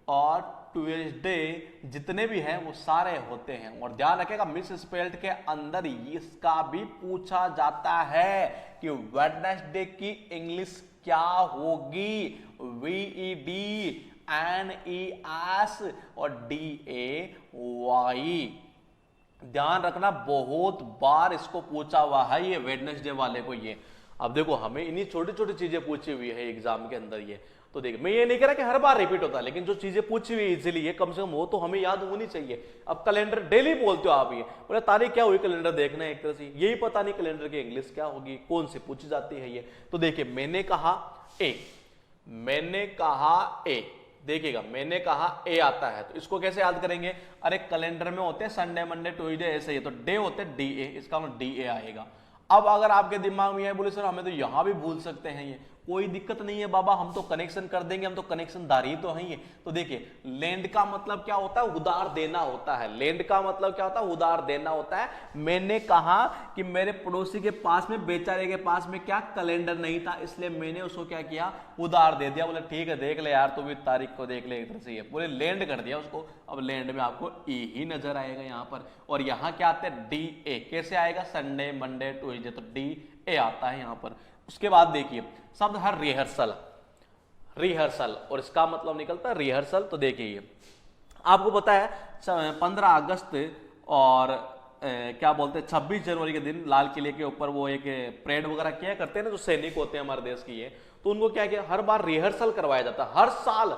और ट्यूसडे, जितने भी हैं वो सारे होते हैं। और ध्यान रखेगा मिस स्पेल्ड के अंदर इसका भी पूछा जाता है कि वेडनेसडे की इंग्लिश क्या होगी, VEDNES और DAY। ध्यान रखना बहुत बार इसको पूछा हुआ है ये वेडनेसडे वाले को। ये अब देखो हमें इन्हीं छोटी छोटी चीजें पूछी हुई है एग्जाम के अंदर। ये तो देख, मैं ये नहीं कह रहा कि हर बार रिपीट होता है, लेकिन जो चीजें पूछी हुई इजीली ये कम से कम वो तो हमें याद होनी चाहिए। अब कैलेंडर डेली बोलते हो आप, ये बोले तारीख क्या हुई, कैलेंडर देखना है एक तरह से, यही पता नहीं कैलेंडर की इंग्लिश क्या होगी, कौन सी पूछी जाती है ये। तो देखिए मैंने कहा ए, मैंने कहा ए, देखिएगा मैंने कहा ए आता है, तो इसको कैसे याद करेंगे, अरे कैलेंडर में होते हैं संडे मंडे ट्यूसडे ऐसे ही, तो डे होते हैं DA, इसका मतलब DA आएगा। अब अगर आपके दिमाग में है बोले सर हमें तो यहां भी भूल सकते हैं, ये कोई दिक्कत नहीं है बाबा, हम तो कनेक्शन कर देंगे, हम तो कनेक्शन दारी तो हैं ये। तो देखिए लैंड का मतलब क्या होता है, उधार देना होता है। लैंड का मतलब क्या होता है, उधार देना होता है। मैंने कहा कि मेरे पड़ोसी के पास में, बेचारे के पास में क्या कैलेंडर नहीं था, इसलिए मैंने उसको क्या किया, उधार दे दिया। बोले ठीक है देख ले यार, तू भी तारीख को देख ले एक तरह से, ये बोले लैंड कर दिया उसको। अब लैंड में आपको ई ही नजर आएगा यहाँ पर, और यहाँ क्या आता है DA, कैसे आएगा, संडे मंडे ट्यूसडे, तो DA आता है यहाँ पर। उसके बाद देखिए शब्द है रिहर्सल, रिहर्सल, और इसका मतलब निकलता है रिहर्सल। तो देखिए ये आपको पता है 15 अगस्त और क्या बोलते हैं 26 जनवरी के दिन लाल किले के ऊपर वो एक परेड वगैरह किया करते हैं ना, जो सैनिक होते हैं हमारे देश की, ये तो उनको क्या किया, हर बार रिहर्सल करवाया जाता है, हर साल।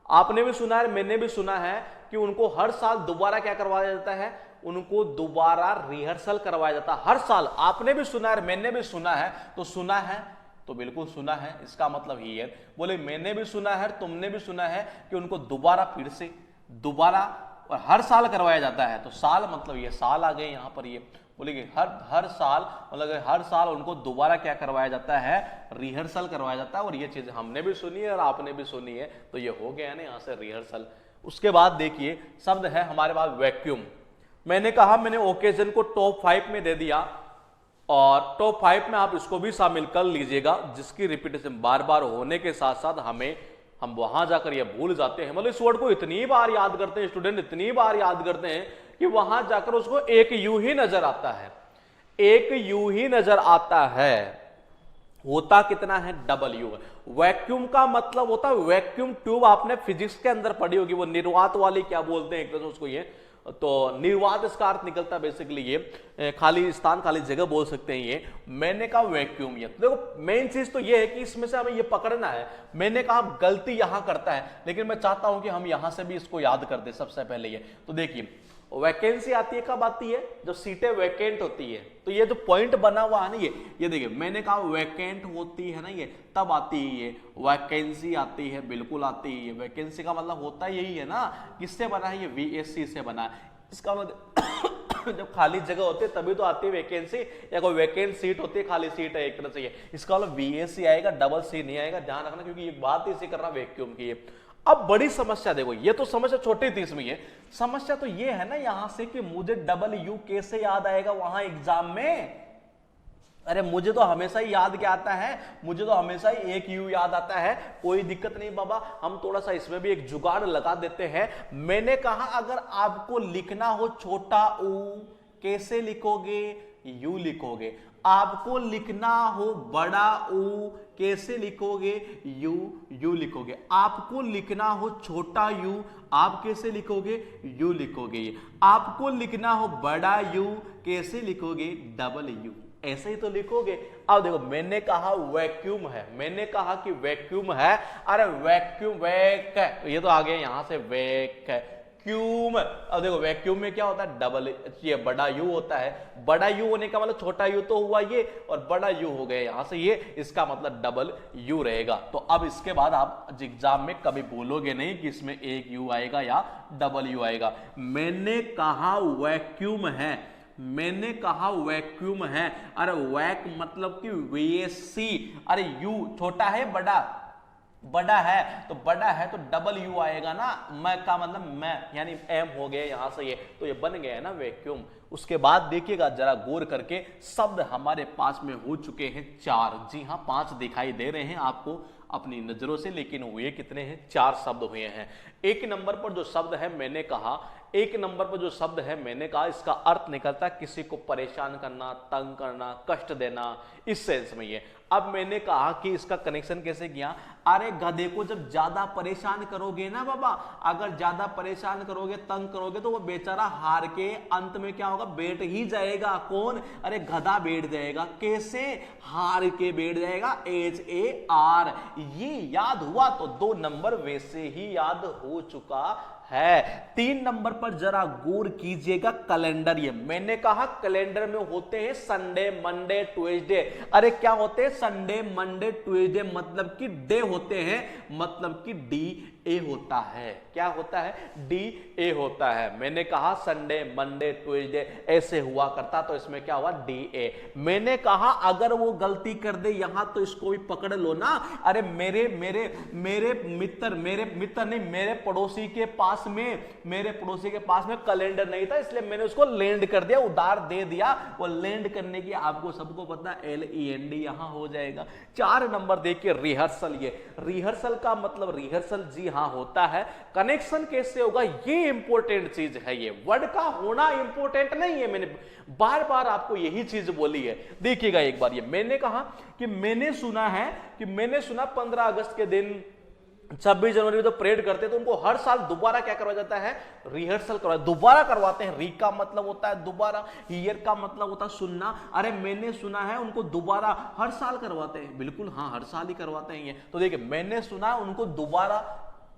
आपने भी सुना है, मैंने भी सुना है कि उनको हर साल दोबारा क्या करवाया जाता है, उनको दोबारा रिहर्सल करवाया जाता है हर साल। आपने भी सुना है, मैंने भी सुना है, तो सुना है तो बिल्कुल सुना है, इसका मतलब ही है। बोले मैंने भी सुना है, तुमने भी सुना है कि उनको दोबारा, फिर से दोबारा और हर साल करवाया जाता है। तो साल मतलब ये साल आ गए यहाँ पर। ये बोले कि हर साल मतलब हर साल उनको दोबारा क्या करवाया जाता है, रिहर्सल करवाया जाता है। और ये चीज हमने भी सुनी है और आपने भी सुनी है, तो ये हो गया ना यहाँ से रिहर्सल। उसके बाद देखिए शब्द है हमारे पास वैक्यूम। मैंने कहा मैंने ओकेजन को टॉप 5 में दे दिया, और टॉप 5 में आप इसको भी शामिल कर लीजिएगा, जिसकी रिपीटेशन बार बार होने के साथ साथ हम वहां जाकर ये भूल जाते हैं। मतलब इस वर्ड को इतनी बार याद करते हैं स्टूडेंट, इतनी बार याद करते हैं कि वहां जाकर उसको एक यू ही नजर आता है, एक यू ही नजर आता है। होता कितना है, W। वैक्यूम का मतलब होता है वैक्यूम ट्यूब, आपने फिजिक्स के अंदर पढ़ी होगी, वो निर्वात वाली क्या बोलते हैं एक तरह से उसको, ये तो निर्वात इसका अर्थ निकलता है बेसिकली ये खाली स्थान, खाली जगह बोल सकते हैं ये। मैंने कहा वैक्यूम। ये देखो मेन चीज तो ये है कि इसमें से हमें ये पकड़ना है। मैंने कहा गलती यहां करता है, लेकिन मैं चाहता हूं कि हम यहां से भी इसको याद कर दे सबसे पहले। ये तो देखिए वैकेंसी आती है कब आती है, जब सीटें वैकेंट होती है। तो ये जो पॉइंट बना हुआ है ना, ये देखिए मैंने कहा वैकेंट होती है ना, ये तब आती है, ये वैकेंसी आती है, बिल्कुल आती है। वैकेंसी का मतलब होता यही है ना, किससे बना है, ये VSC से बना है। इसका मतलब जब खाली जगह होती है तभी तो आती है वैकेंसी, या कोई वैकेंट सीट होती है, खाली सीट है एक तरह से ये। इसका मतलब VAC आएगा, डबल C नहीं आएगा, ध्यान रखना, क्योंकि ये बात इसी कर रहा वैक्यूम की है। अब बड़ी समस्या देखो, ये तो समस्या छोटी थी, इसमें ये समस्या तो ये है ना यहां से कि मुझे WU कैसे याद आएगा वहां एग्जाम में। अरे मुझे तो हमेशा ही याद क्या आता है, मुझे तो हमेशा ही एक U याद आता है। कोई दिक्कत नहीं बाबा, हम थोड़ा सा इसमें भी एक जुगाड़ लगा देते हैं। मैंने कहा अगर आपको लिखना हो छोटा ऊ कैसे लिखोगे, U लिखोगे। आपको लिखना हो बड़ा ऊ कैसे लिखोगे, U लिखोगे। आपको लिखना हो छोटा U आप कैसे लिखोगे, U लिखोगे। आपको लिखना हो बड़ा U कैसे लिखोगे, डबल U, ऐसे ही तो लिखोगे। अब देखो मैंने कहा वैक्यूम है, मैंने कहा कि वैक्यूम है, अरे वैक्यूम वैक, ये तो आ गया यहां से वैक क्यूम। अब देखो वैक्यूम में क्या होता है, डबल ये बड़ा U होता है। बड़ा U होने का मतलब छोटा U तो हुआ ये, और बड़ा U हो गया यहां से ये, इसका मतलब डबल U रहेगा। तो अब इसके बाद आप एग्जाम में कभी बोलोगे नहीं कि इसमें एक U आएगा या डबल U आएगा। मैंने कहा वैक्यूम है, मैंने कहा वैक्यूम है। अरे वैक मतलब कि VAC, अरे U छोटा है बड़ा, बड़ा है तो बड़ा है तो डबल U आएगा ना। मैं का मतलब मैं, यानी M हो गया यहां से ये, तो ये बन गया है ना वैक्यूम। उसके बाद देखिएगा जरा गौर करके, शब्द हमारे पास में हो चुके हैं 4। जी हाँ 5 दिखाई दे रहे हैं आपको अपनी नजरों से, लेकिन हुए कितने हैं, 4 शब्द हुए हैं। एक नंबर पर जो शब्द है मैंने कहा, एक नंबर पर जो शब्द है मैंने कहा, इसका अर्थ निकलता है किसी को परेशान करना, तंग करना, कष्ट देना, इस सेंस में ये। अब मैंने कहा कि इसका कनेक्शन कैसे किया, अरे गधे को जब ज्यादा परेशान करोगे ना बाबा, अगर ज्यादा परेशान करोगे, तंग करोगे, तो वो बेचारा हार के अंत में क्या होगा, बैठ ही जाएगा। कौन, अरे गधा बैठ जाएगा। कैसे, हार के बैठ जाएगा, HAR। ये याद हुआ तो 2 नंबर वैसे ही याद हो चुका है। 3 नंबर पर जरा गौर कीजिएगा, कैलेंडर। ये मैंने कहा कैलेंडर में होते हैं संडे, मंडे, ट्यूसडे। अरे क्या होते हैं, संडे, मंडे, ट्यूसडे, मतलब कि डे होते हैं, मतलब कि DA होता है। क्या होता है, DA होता है। मैंने कहा संडे, मंडे, ट्यूसडे ऐसे हुआ करता, तो इसमें क्या हुआ, DA। मैंने कहा अगर वो गलती कर दे यहां तो इसको भी पकड़ लो ना। अरे मेरे मेरे मेरे मित्र, मेरे मित्र नहीं, मेरे पड़ोसी के पास में, मेरे पड़ोसी के पास में कैलेंडर नहीं था, इसलिए मैंने उसको लैंड कर दिया, उधार दे दिया। वो लैंड करने की आपको सबको पता, LEND यहां हो जाएगा। 4 नंबर देखिए रिहर्सल। ये रिहर्सल का मतलब, रिहर्सल जी हाँ होता है। कनेक्शन कैसे होगा, ये इंपॉर्टेंट चीज है। ये वर्ड का होना इंपॉर्टेंट नहीं है, मैंने बार बार आपको यही चीज बोली है। देखिएगा एक बार, ये मैंने कहा कि मैंने सुना है कि मैंने सुना 15 अगस्त के दिन, 26 जनवरी में तो परेड करते हैं, तो उनको हर साल दोबारा क्या करवाया जाता है, रिहर्सल करवा, दोबारा करवाते हैं। री का मतलब होता है दोबारा, हियर का मतलब होता है सुनना। अरे मैंने सुना है उनको दोबारा हर साल करवाते हैं, बिल्कुल हाँ हर साल ही करवाते हैं ये। तो देखिए मैंने सुना उनको दोबारा,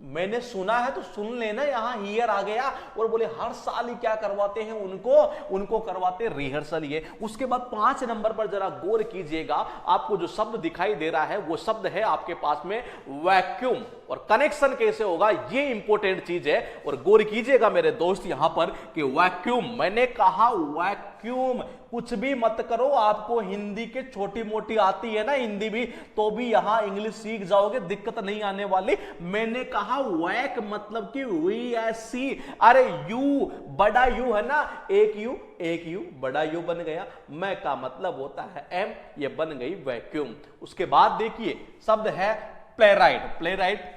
मैंने सुना है तो सुन लेना, यहां हियर आ गया, और बोले हर साल ही क्या करवाते हैं उनको करवाते रिहर्सल। ये उसके बाद 5 नंबर पर जरा गौर कीजिएगा, आपको जो शब्द दिखाई दे रहा है वो शब्द है आपके पास में वैक्यूम। और कनेक्शन कैसे होगा, ये इंपॉर्टेंट चीज है। और गौर कीजिएगा मेरे दोस्त यहां पर कि वैक्यूम, मैंने कहा वैक्यूम, कुछ भी मत करो, आपको हिंदी के छोटी मोटी आती है ना हिंदी भी, तो भी यहां इंग्लिश सीख जाओगे, दिक्कत नहीं आने वाली। मैंने कहा वैक मतलब कि VAC। अरे यू, बड़ा यू है ना, एक यू बड़ा यू बन गया। मैं का मतलब होता है M, ये बन गई वैक्यूम। उसके बाद देखिए शब्द है प्लेराइट। प्लेराइट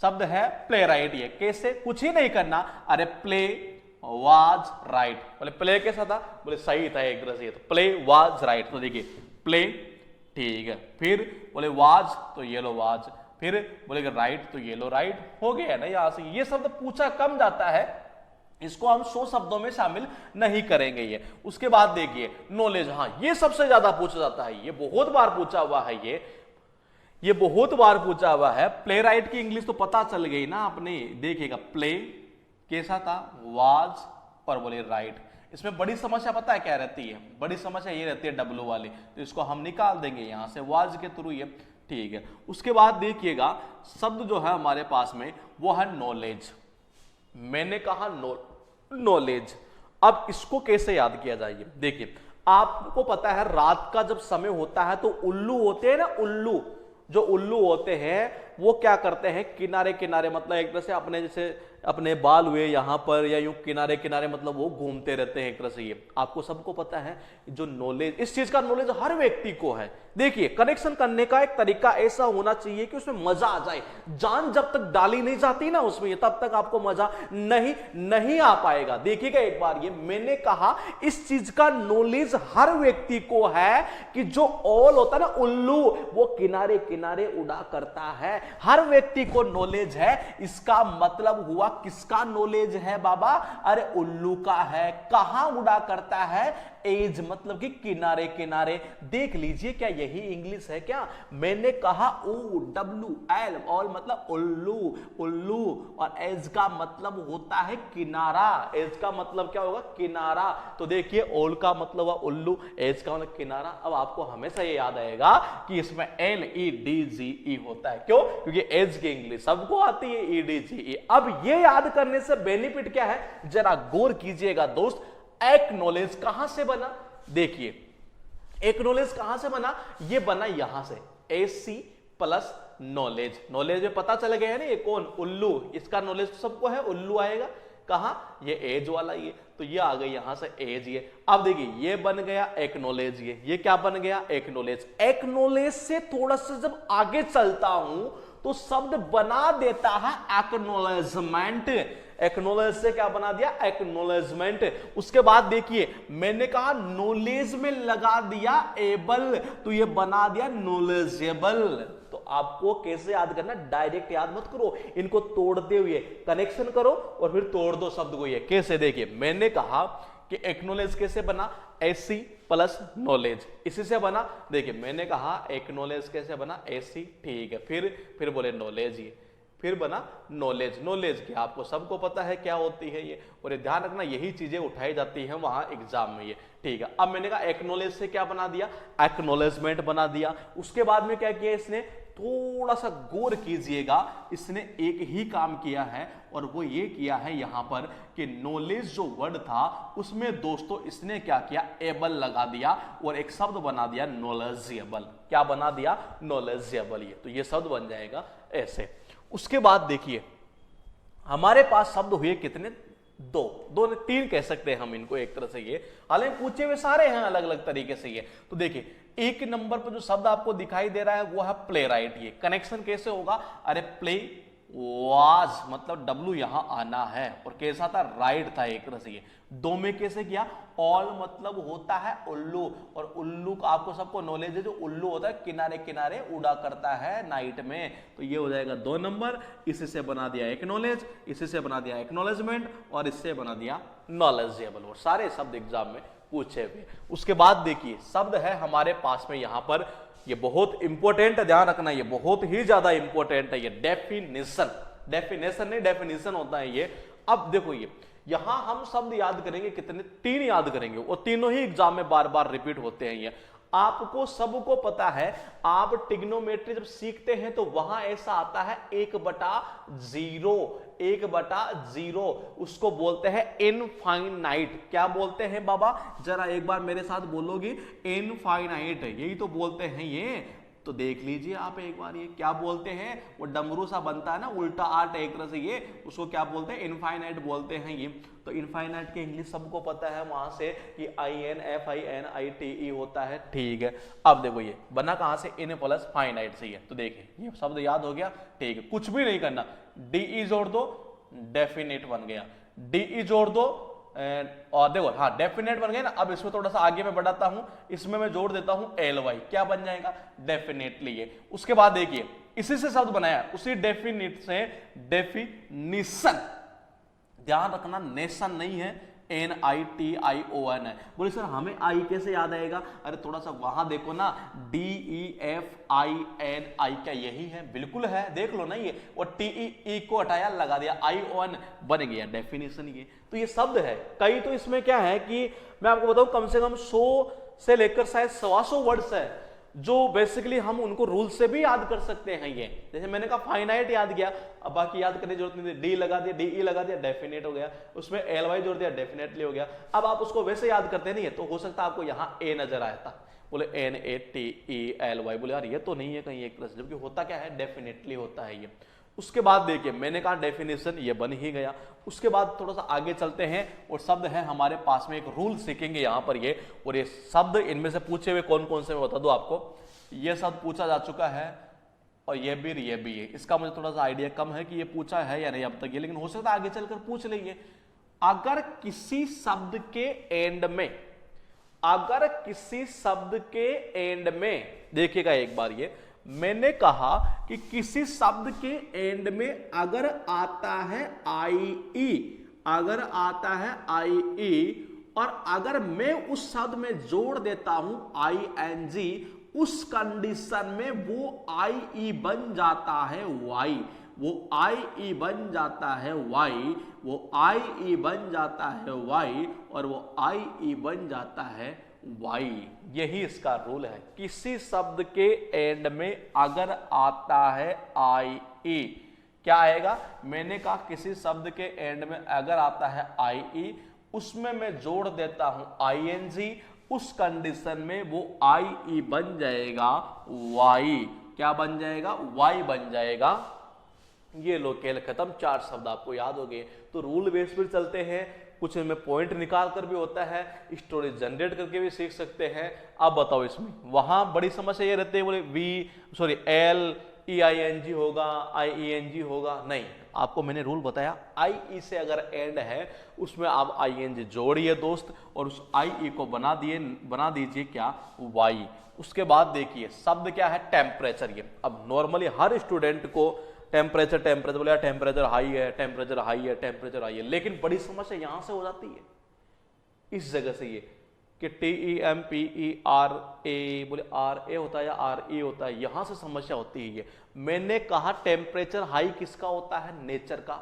शब्द है प्लेराइट। ये कैसे, कुछ ही नहीं करना, अरे प्ले वाज राइट। बोले प्ले कैसा था, बोले सही था एक तरह से, तो प्ले वाज राइट। तो देखिए प्ले, ठीक है, फिर बोले वाज तो ये लो वाज, फिर बोले राइट तो ये लो राइट, हो गया ना यहां से। ये शब्द पूछा कम जाता है, इसको हम 100 शब्दों में शामिल नहीं करेंगे ये। उसके बाद देखिए नॉलेज, हाँ ये सबसे ज्यादा पूछा जाता है, ये बहुत बार पूछा हुआ है, ये बहुत बार पूछा हुआ है। प्ले राइट की इंग्लिश तो पता चल गई ना आपने। देखिएगा प्ले कैसा था, वाज और बोले राइट। इसमें बड़ी समस्या पता है क्या रहती है, बड़ी समस्या ये रहती है W वाली, तो इसको हम निकाल देंगे यहां से वाज के थ्रू ये, ठीक है। उसके बाद देखिएगा शब्द जो है हमारे पास में वो है नॉलेज। मैंने कहा नॉलेज। अब इसको कैसे याद किया जाए, देखिए आपको पता है रात का जब समय होता है तो उल्लू होते हैं ना, उल्लू, जो उल्लू होते हैं वो क्या करते हैं, किनारे किनारे मतलब एक तरह से अपने जैसे अपने बाल हुए यहां पर या यूं किनारे किनारे मतलब वो घूमते रहते हैं एक तरह से। ये आपको सबको पता है, जो नॉलेज, इस चीज का नॉलेज हर व्यक्ति को है। देखिए कनेक्शन करने का एक तरीका ऐसा होना चाहिए कि उसमें मजा आ जाए। जान जब तक डाली नहीं जाती ना उसमें, तब तक आपको मजा नहीं आ पाएगा। देखिएगा एक बार, ये मैंने कहा इस चीज का नॉलेज हर व्यक्ति को है कि जो ओल होता है ना उल्लू, वो किनारे किनारे उड़ा करता है, हर व्यक्ति को नॉलेज है। इसका मतलब हुआ किसका नॉलेज है बाबा, अरे उल्लू का है। कहां उड़ा करता है, एज मतलब कि किनारे किनारे। देख लीजिए क्या यही इंग्लिश है क्या, मैंने कहा OWL ऑल मतलब उल्लू, उल्लू, और एज का मतलब होता है किनारा। एज का मतलब क्या होगा, किनारा। तो देखिए ओल का मतलब हुआ उल्लू, एज का मतलब किनारा। अब आपको हमेशा ये याद आएगा कि इसमें LEDGE होता है। क्यों, क्योंकि एज की इंग्लिश सबको आती है, EDGE। अब ये याद करने से बेनिफिट क्या है, जरा गौर कीजिएगा दोस्त। एक्नॉलेज कहां से बना, देखिए एक्नॉलेज कहां से बना, ये बना यहां से, AC प्लस नॉलेज। नॉलेज में पता चल गया है ना ये कौन, उल्लू। इसका नॉलेज तो सबको है, उल्लू आएगा कहां, ये एज वाला, ये तो ये आ गई यहां से एज। ये अब देखिए ये बन गया एक्नॉलेज, ये क्या बन गया, एक्नॉलेज। एक्नॉलेज से थोड़ा सा जब आगे चलता हूं तो शब्द बना देता है एक्नॉलेजमेंट। एक्नॉलेज से क्या बना दिया, एक्नॉलेजमेंट। उसके बाद देखिए मैंने कहा नॉलेज में लगा दिया एबल, तो ये बना दिया नॉलेजेबल। तो आपको कैसे याद करना, डायरेक्ट याद मत करो, इनको तोड़ते हुए कनेक्शन करो और फिर तोड़ दो शब्द को। ये कैसे, देखिए मैंने कहा कि एक्नॉलेज कैसे बना, AC प्लस नॉलेज, इसी से बना। देखिए मैंने कहा एक्नॉलेज कैसे बना, AC, ठीक है। फिर बोले नॉलेज, ये फिर बना नॉलेज। नॉलेज क्या आपको सबको पता है क्या होती है ये, और ध्यान रखना यही चीजें उठाई जाती हैं वहां एग्जाम में, ये ठीक है। अब मैंने कहा एक्नॉलेज से क्या बना दिया, एक्नॉलेजमेंट बना दिया। उसके बाद में क्या किया इसने, थोड़ा सा गौर कीजिएगा, इसने एक ही काम किया है और वो ये किया है यहां पर कि नॉलेज जो वर्ड था उसमें दोस्तों इसने क्या किया, एबल लगा दिया और एक शब्द बना दिया नॉलेजेबल। क्या बना दिया, नॉलेजेबल। ये तो ये शब्द बन जाएगा ऐसे। उसके बाद देखिए हमारे पास शब्द हुए कितने, दो ने तीन कह सकते हैं हम इनको एक तरह से। ये हालांकि पूछे हुए सारे हैं अलग अलग तरीके से। ये तो देखिए एक नंबर पर जो शब्द आपको दिखाई दे रहा है वो है प्ले राइट। ये कनेक्शन कैसे होगा, अरे प्ले वाज मतलब W यहां आना है और कैसा था, राइट था एक तरह से। ये दो में कैसे किया, ऑल मतलब होता है उल्लू, और उल्लू का आपको सबको नॉलेज है, जो उल्लू होता है किनारे किनारे उड़ा करता है नाइट में। तो ये हो जाएगा 2 नंबर। इसी से बना दिया एक्नॉलेज, इसी से बना दिया एक्नॉलेजमेंट, और इससे बना दिया नॉलेजेबल। और सारे शब्द एग्जाम में पूछे हुए। उसके बाद देखिए शब्द है हमारे पास में यहां पर, ये बहुत इंपॉर्टेंट है, ध्यान रखना, ये बहुत ही ज्यादा इंपॉर्टेंट है। ये डेफिनेशन, डेफिनेशन नहीं डेफिनेशन होता है ये। अब देखो ये यहां हम शब्द याद करेंगे कितने, 3 याद करेंगे, और तीनों ही एग्जाम में बार बार रिपीट होते हैं। ये आपको सबको पता है, आप ट्रिग्नोमेट्री जब सीखते हैं तो वहां ऐसा आता है 1/0, 1/0, उसको बोलते हैं इनफाइनाइट। क्या बोलते हैं बाबा, जरा एक बार मेरे साथ बोलोगी, इनफाइनाइट, यही तो बोलते हैं ये। तो देख लीजिए आप एक बार, ये क्या बोलते हैं, वो डमरू सा बनता है ना उल्टा आर्ट एक तरह से, ये उसको क्या बोलते हैं, इनफाइनाइट बोलते हैं ये। तो इनफाइनाइट के इंग्लिश सबको पता है वहां से कि INFINITE होता है, ठीक है। अब देखो ये बना कहां से, इन प्लस फाइनाइट से। तो देखिए ये शब्द याद हो गया, ठीक है। कुछ भी नहीं करना, DE जोड़ दो, डेफिनेट बन गया, DE जोड़ दो, और देखो हाँ डेफिनेट बन गया ना। अब इसमें थोड़ा सा आगे मैं बढ़ाता हूं, इसमें मैं जोड़ देता हूं LY, क्या बन जाएगा, डेफिनेटली। ये उसके बाद देखिए इसी से शब्द बनाया, उसी डेफिनेट से डेफिनिशन। ध्यान रखना नेशन नहीं है, NITION है। बोले सर हमें आई कैसे याद आएगा, अरे थोड़ा सा वहां देखो ना, DEFINI, क्या यही है, बिल्कुल है, देख लो ना ये, और TEE को हटाया लगा दिया, ION बन गया डेफिनेशन। ये तो ये शब्द है कई, तो इसमें क्या है कि मैं आपको बताऊं कम से कम 100 से लेकर शायद 125 वर्ड्स है जो बेसिकली हम उनको रूल से भी याद कर सकते हैं। ये जैसे मैंने कहा फाइनाइट याद किया, अब बाकी याद करने की जरूरत नहीं, डी लगा दिया, डी लगा दिया, डेफिनेट हो गया, उसमें एल वाई जोड़ दिया, डेफिनेटली हो गया। अब आप उसको वैसे याद करते नहीं है तो हो सकता है आपको यहाँ ए नजर आया था, बोले N A T E L Y, बोले यार ये तो नहीं है कहीं एक तरह से, जबकि होता क्या है, डेफिनेटली होता है ये। उसके बाद देखिए मैंने कहा डेफिनेशन ये बन ही गया। उसके बाद थोड़ा सा आगे चलते हैं और शब्द है हमारे पास में, एक रूल सीखेंगे यहाँ पर ये, और ये शब्द इनमें से पूछे हुए कौन कौन से मैं बता दूं आपको। ये शब्द पूछा जा चुका है और ये भी है। इसका मुझे थोड़ा सा आइडिया कम है कि ये पूछा है या नहीं अब तक ये, लेकिन हो सकता है आगे चलकर पूछ लेंगे। अगर किसी शब्द के एंड में, अगर किसी शब्द के एंड में, देखिएगा एक बार ये मैंने कहा कि किसी शब्द के एंड में अगर आता है आई ई, अगर आता है आई ई, और अगर मैं उस शब्द में जोड़ देता हूं आई एन जी, उस कंडीशन में वो आई ई बन जाता है वाई, वो आई ई बन जाता है वाई, वो आई ई बन जाता है वाई, और वो आई ई बन जाता है वाई। यही इसका रूल है। किसी शब्द के एंड में अगर आता है आई ई, क्या आएगा, मैंने कहा किसी शब्द के एंड में अगर आता है आई ई, उसमें मैं जोड़ देता हूं आई एन जी, उस कंडीशन में वो आई ई बन जाएगा वाई। क्या बन जाएगा, वाई बन जाएगा। ये लो खेल खत्म, 4 शब्द आपको याद हो गए। तो रूल बेस पर चलते हैं, कुछ इनमें पॉइंट निकाल कर भी होता है, स्टोरी जनरेट करके भी सीख सकते हैं। आप बताओ इसमें, वहां बड़ी समस्या ये रहती है, बोले L E I N G होगा, आई ई एन जी होगा, नहीं, आपको मैंने रूल बताया, आई ई से अगर एंड है उसमें आप आई एन जी जोड़िए दोस्त, और उस आई ई को बना दीजिए क्या, वाई। उसके बाद देखिए शब्द क्या है, टेम्परेचर। ये अब नॉर्मली हर स्टूडेंट को टेम्परेचर बोले टेम्परेचर हाई है, टेम्परेचर हाई है, टेम्परेचर हाई है, लेकिन बड़ी समस्या यहां से हो जाती है, इस जगह से ये कि T E M P E R A, बोले आर ए होता है या आर ई होता है, यहां से समस्या होती है। ये मैंने कहा टेम्परेचर हाई किसका होता है, नेचर का,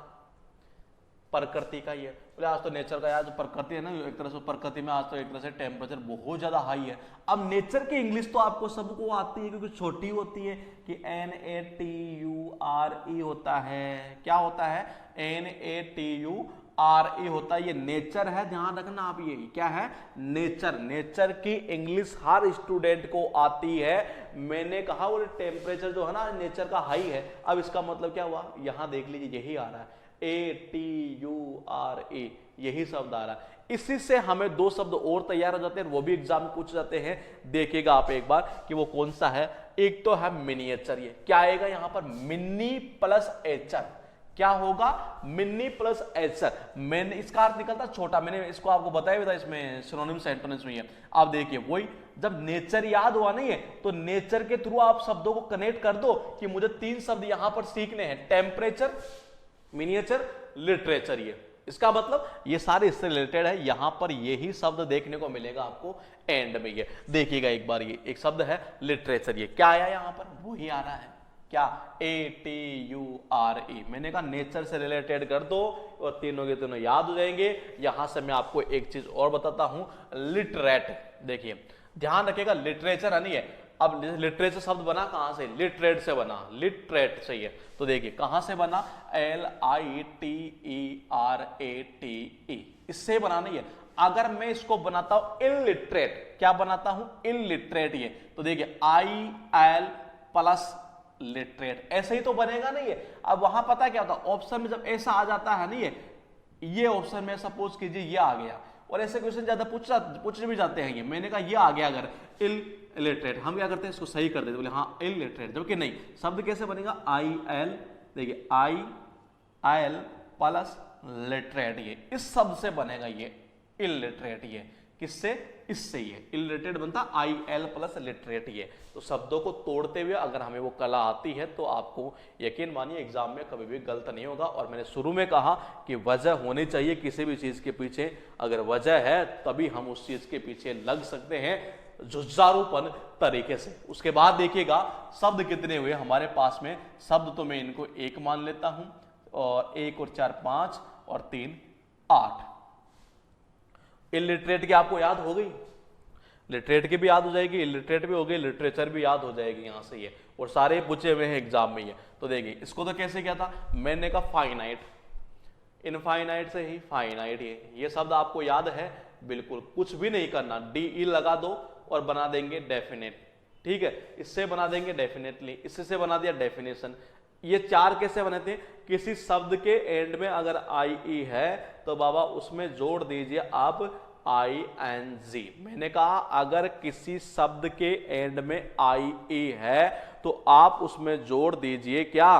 प्रकृति का। ये बोले आज तो नेचर का, यार जो प्रकृति है ना, एक तरह से प्रकृति में आज तो एक तरह से टेम्परेचर बहुत ज्यादा हाई है। अब नेचर की इंग्लिश तो आपको सबको आती है क्योंकि छोटी होती है, कि N A T U R E होता है, क्या होता है, N A T U R E होता है, ये नेचर है, ध्यान रखना आप, ये क्या है, नेचर। नेचर की इंग्लिश हर स्टूडेंट को आती है। मैंने कहा वो टेम्परेचर जो है ना नेचर का हाई है, अब इसका मतलब क्या हुआ, यहां देख लीजिए यही आ रहा है, ए टी यू आर ए, यही शब्द आ रहा है। इसी से हमें 2 शब्द और तैयार हो जाते हैं, वो भी एग्जाम में पूछ जाते हैं, देखिएगा आप एक बार कि वो कौन सा है। एक तो है मिनिएचर, ये क्या आएगा यहां पर, मिनी प्लस एचर, क्या होगा, मिनी प्लस एचर। मैंने इसका अर्थ निकलता छोटा, मैंने इसको आपको बताया भी था, इसमें सिनोनिम्स एंटोनिम्स में है। आप देखिए वही, जब नेचर याद हुआ नहीं है तो नेचर के थ्रू आप शब्दों को कनेक्ट कर दो कि मुझे 3 शब्द यहां पर सीखने हैं, टेम्परेचर, मिनिएचर, लिटरेचर। ये इसका मतलब ये सारे इससे रिलेटेड है, यहां पर यही शब्द देखने को मिलेगा आपको एंड में। ये देखिएगा एक बार, ये एक शब्द है लिटरेचर, ये क्या आया यहां पर, वो ही आ रहा है, क्या, ए टी यू आर ई। मैंने कहा नेचर से रिलेटेड कर दो और तीनों के तीनों याद हो जाएंगे। यहां से मैं आपको एक चीज और बताता हूं, लिटरेट। देखिए ध्यान रखिएगा, लिटरेचर है नहीं है। अब लिटरेचर शब्द बना कहां से, लिटरेट से बना, लिटरेट से है। तो देखिए कहां से बना, L I T E R A T ई, इससे बना नहीं है। अगर मैं इसको बनाता हूं इलिटरेट, क्या बनाता हूं, इलिटरेट, ये तो देखिए आई एल प्लस लिटरेट, ऐसे ही तो बनेगा नहीं है। अब वहां पता क्या होता, ऑप्शन में जब ऐसा आ जाता है नहीं है, ये ऑप्शन में सपोज कीजिए ये आ गया, और ऐसे क्वेश्चन ज्यादा पूछ भी जाते हैं। ये मैंने कहा ये आ गया अगर इलिटरेट, हम क्या करते हैं इसको सही कर देते, बोले हाँ इलिटरेट, जबकि नहीं, शब्द कैसे बनेगा, आई एल, देखिए आई एल प्लस लिटरेट, ये इस शब्द से बनेगा ये इलिटरेट। ये किससे, इससे, ये इलिटरेट बनता आई एल प्लस लिटरेट। ये तो शब्दों को तोड़ते हुए अगर हमें वो कला आती है तो आपको यकीन मानिए एग्जाम में कभी भी गलत नहीं होगा। और मैंने शुरू में कहा कि वजह होनी चाहिए किसी भी चीज के पीछे, अगर वजह है तभी हम उस चीज के पीछे लग सकते हैं जुझारूपन तरीके से। उसके बाद देखिएगा शब्द कितने हुए हमारे पास में, शब्द तो मैं इनको 1 मान लेता हूं, और 1 और 4 5 और 3 8। इलिटरेट की आपको याद हो गई, लिटरेट की भी याद हो जाएगी, इलिटरेट भी हो गई, लिटरेचर भी याद हो जाएगी यहाँ से ये, और सारे पूछे हुए हैं एग्जाम में ये। तो देखिए इसको तो कैसे किया था, मैंने कहा फाइनाइट, इनफाइनाइट से ही फाइनाइट, ये शब्द आपको याद है, बिल्कुल कुछ भी नहीं करना, डी ई लगा दो और बना देंगे डेफिनेट, ठीक है, इससे बना देंगे डेफिनेटली, इससे बना दिया डेफिनेशन। ये चार कैसे बनाते हैं, किसी शब्द के एंड में अगर आई ई है तो बाबा उसमें जोड़ दीजिए आप आई एन जी। मैंने कहा अगर किसी शब्द के एंड में आई ई है तो आप उसमें जोड़ दीजिए क्या,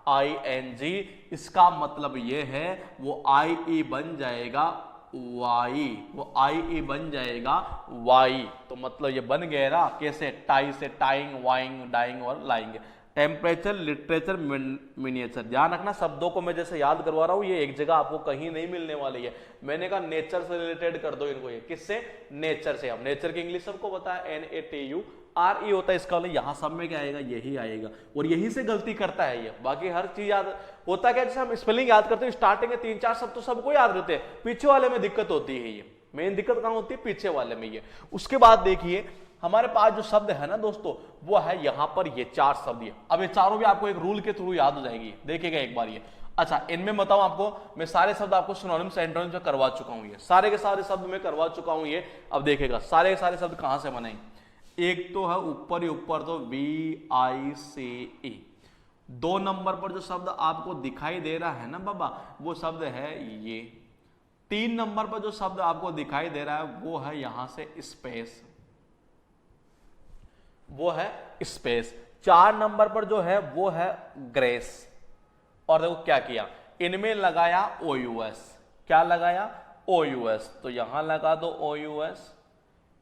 आई एन जी। इसका मतलब ये है वो आई ई बन जाएगा वाई, वो आई ई बन जाएगा वाई। तो मतलब ये बन गया ना, कैसे, टाई से टाइंग, वाइंग, डाइंग और लाइंग। टेम्परेचर, लिटरेचर, मिनिएचर, ध्यान रखना शब्दों को मैं जैसे याद करवा रहा हूं, ये एक जगह आपको कहीं नहीं मिलने वाली है। मैंने कहा नेचर से रिलेटेड कर दो इनको, ये किससे, नेचर से। हम नेचर की इंग्लिश सबको पता है, NATURE होता है, इसका यहां सब में क्या आएगा, यही आएगा, और यही से गलती करता है ये। बाकी हर चीज याद होता है क्या, जैसे हम स्पेलिंग याद करते हैं स्टार्टिंग में 3-4 शब्द तो सबको याद रहते हैं, पीछे वाले में दिक्कत होती है, ये मेन दिक्कत कहां होती है, पीछे वाले में ये। उसके बाद देखिए हमारे पास जो शब्द है ना दोस्तों, वो है यहां पर ये 4 शब्द। ये अब ये चारों भी आपको एक रूल के थ्रू याद हो जाएगी, देखिएगा एक बार ये। अच्छा, इनमें बताऊं आपको, मैं सारे शब्द आपको सिनोनिम्स एंटोनिम्स में करवा चुका हूं, ये सारे के सारे शब्द मैं करवा चुका हूं ये। अब देखिएगा सारे के सारे शब्द कहां से बने। एक तो है ऊपर ही ऊपर, तो VICE। 2 नंबर पर जो शब्द आपको दिखाई दे रहा है ना बाबा, वो शब्द है ये। 3 नंबर पर जो शब्द आपको दिखाई दे रहा है वो है यहां से स्पेस, वो है स्पेस। 4 नंबर पर जो है वो है ग्रेस। और देखो क्या किया, इनमें लगाया OUS। क्या लगाया, OUS। तो यहां लगा दो OUS,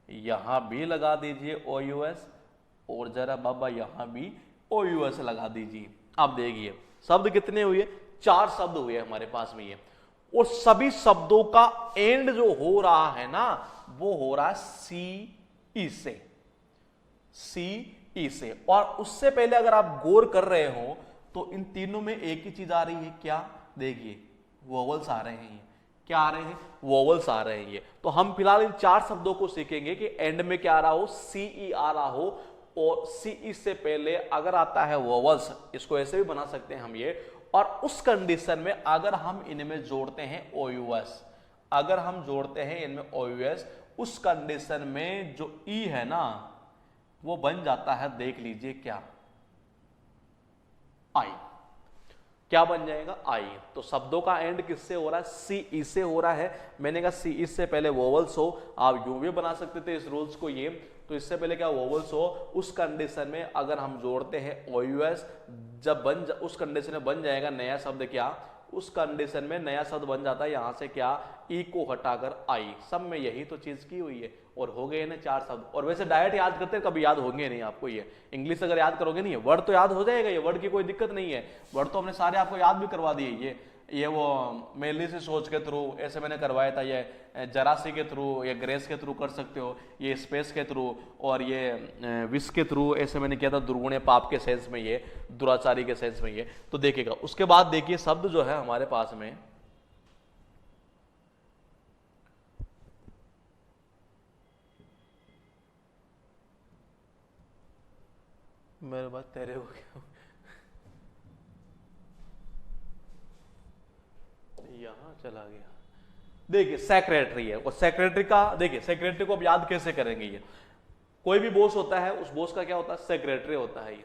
यहां भी लगा दीजिए OUS, और जरा बाबा यहां भी OUS लगा दीजिए। अब देखिए शब्द कितने हुए, 4 शब्द हुए हमारे पास में ये। और सभी शब्दों का एंड जो हो रहा है ना, वो हो रहा है CE से, CE से। और उससे पहले अगर आप गौर कर रहे हो तो इन तीनों में एक ही चीज आ रही है, क्या, देखिए वोवल्स आ रहे हैं। क्या आ रहे हैं, वोवल्स आ रहे हैं ये। तो हम फिलहाल इन 4 शब्दों को सीखेंगे कि एंड में क्या आ रहा हो, CE आ रहा हो, और CE से पहले अगर आता है वोवल्स, इसको ऐसे भी बना सकते हैं हम ये। और उस कंडीशन में अगर हम इनमें जोड़ते हैं OUS, अगर हम जोड़ते हैं इनमें OUS, उस कंडीशन में जो E है ना, वो बन जाता है, देख लीजिए क्या, आई। क्या बन जाएगा, आई। तो शब्दों का एंड किससे हो रहा है, CE से हो रहा है। मैंने कहा CE से पहले वोवल्स हो, आप यूं भी बना सकते थे इस रूल्स को ये। तो इससे पहले क्या वोवल्स हो, उस कंडीशन में अगर हम जोड़ते हैं OUS, जब उस कंडीशन में बन जाएगा नया शब्द, क्या, उस कंडीशन में नया शब्द बन जाता है यहां से क्या, ई को हटाकर आई। सब में यही तो चीज की हुई है, और हो गए ना 4 शब्द। और वैसे डायरेक्ट याद करते हैं, कभी याद होंगे नहीं आपको ये। इंग्लिश अगर याद करोगे नहीं, वर्ड तो याद हो जाएगा, ये वर्ड की कोई दिक्कत नहीं है। वर्ड तो हमने सारे आपको याद भी करवा दिए। ये वो मेनली से सोच के थ्रू ऐसे मैंने करवाया था, ये जरासी के थ्रू, ये ग्रेस के थ्रू कर सकते हो, ये स्पेस के थ्रू, और ये विश के थ्रू ऐसे मैंने किया था, दुर्गुणे पाप के सेंस में, ये दुराचारी के सेंस में ये। तो देखिएगा उसके बाद देखिए शब्द जो है हमारे पास में, मेरे बात तेरे हो गया, यहां चला गया। देखिए सेक्रेटरी है, और सेक्रेटरी का देखिए, सेक्रेटरी को अब याद कैसे करेंगे। ये कोई भी बॉस होता है, उस बॉस का क्या होता है, सेक्रेटरी होता है। ये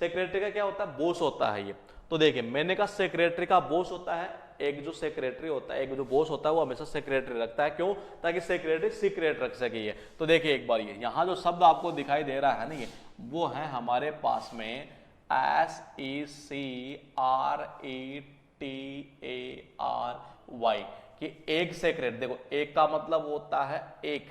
सेक्रेटरी का क्या होता है, बॉस होता है ये। तो देखिए मैंने कहा सेक्रेटरी का बॉस होता है, एक जो सेक्रेटरी होता है, एक जो बॉस होता है, वो हमेशा सेक्रेटरी रखता है। क्यों, ताकि सेक्रेटरी सीक्रेट रख सके ये। तो देखिए एक बार ये यहाँ जो शब्द आपको दिखाई दे रहा है ना, ये वो है हमारे पास में SECRETARY, कि एक सेक्रेटरी। देखो एक का मतलब होता है एक,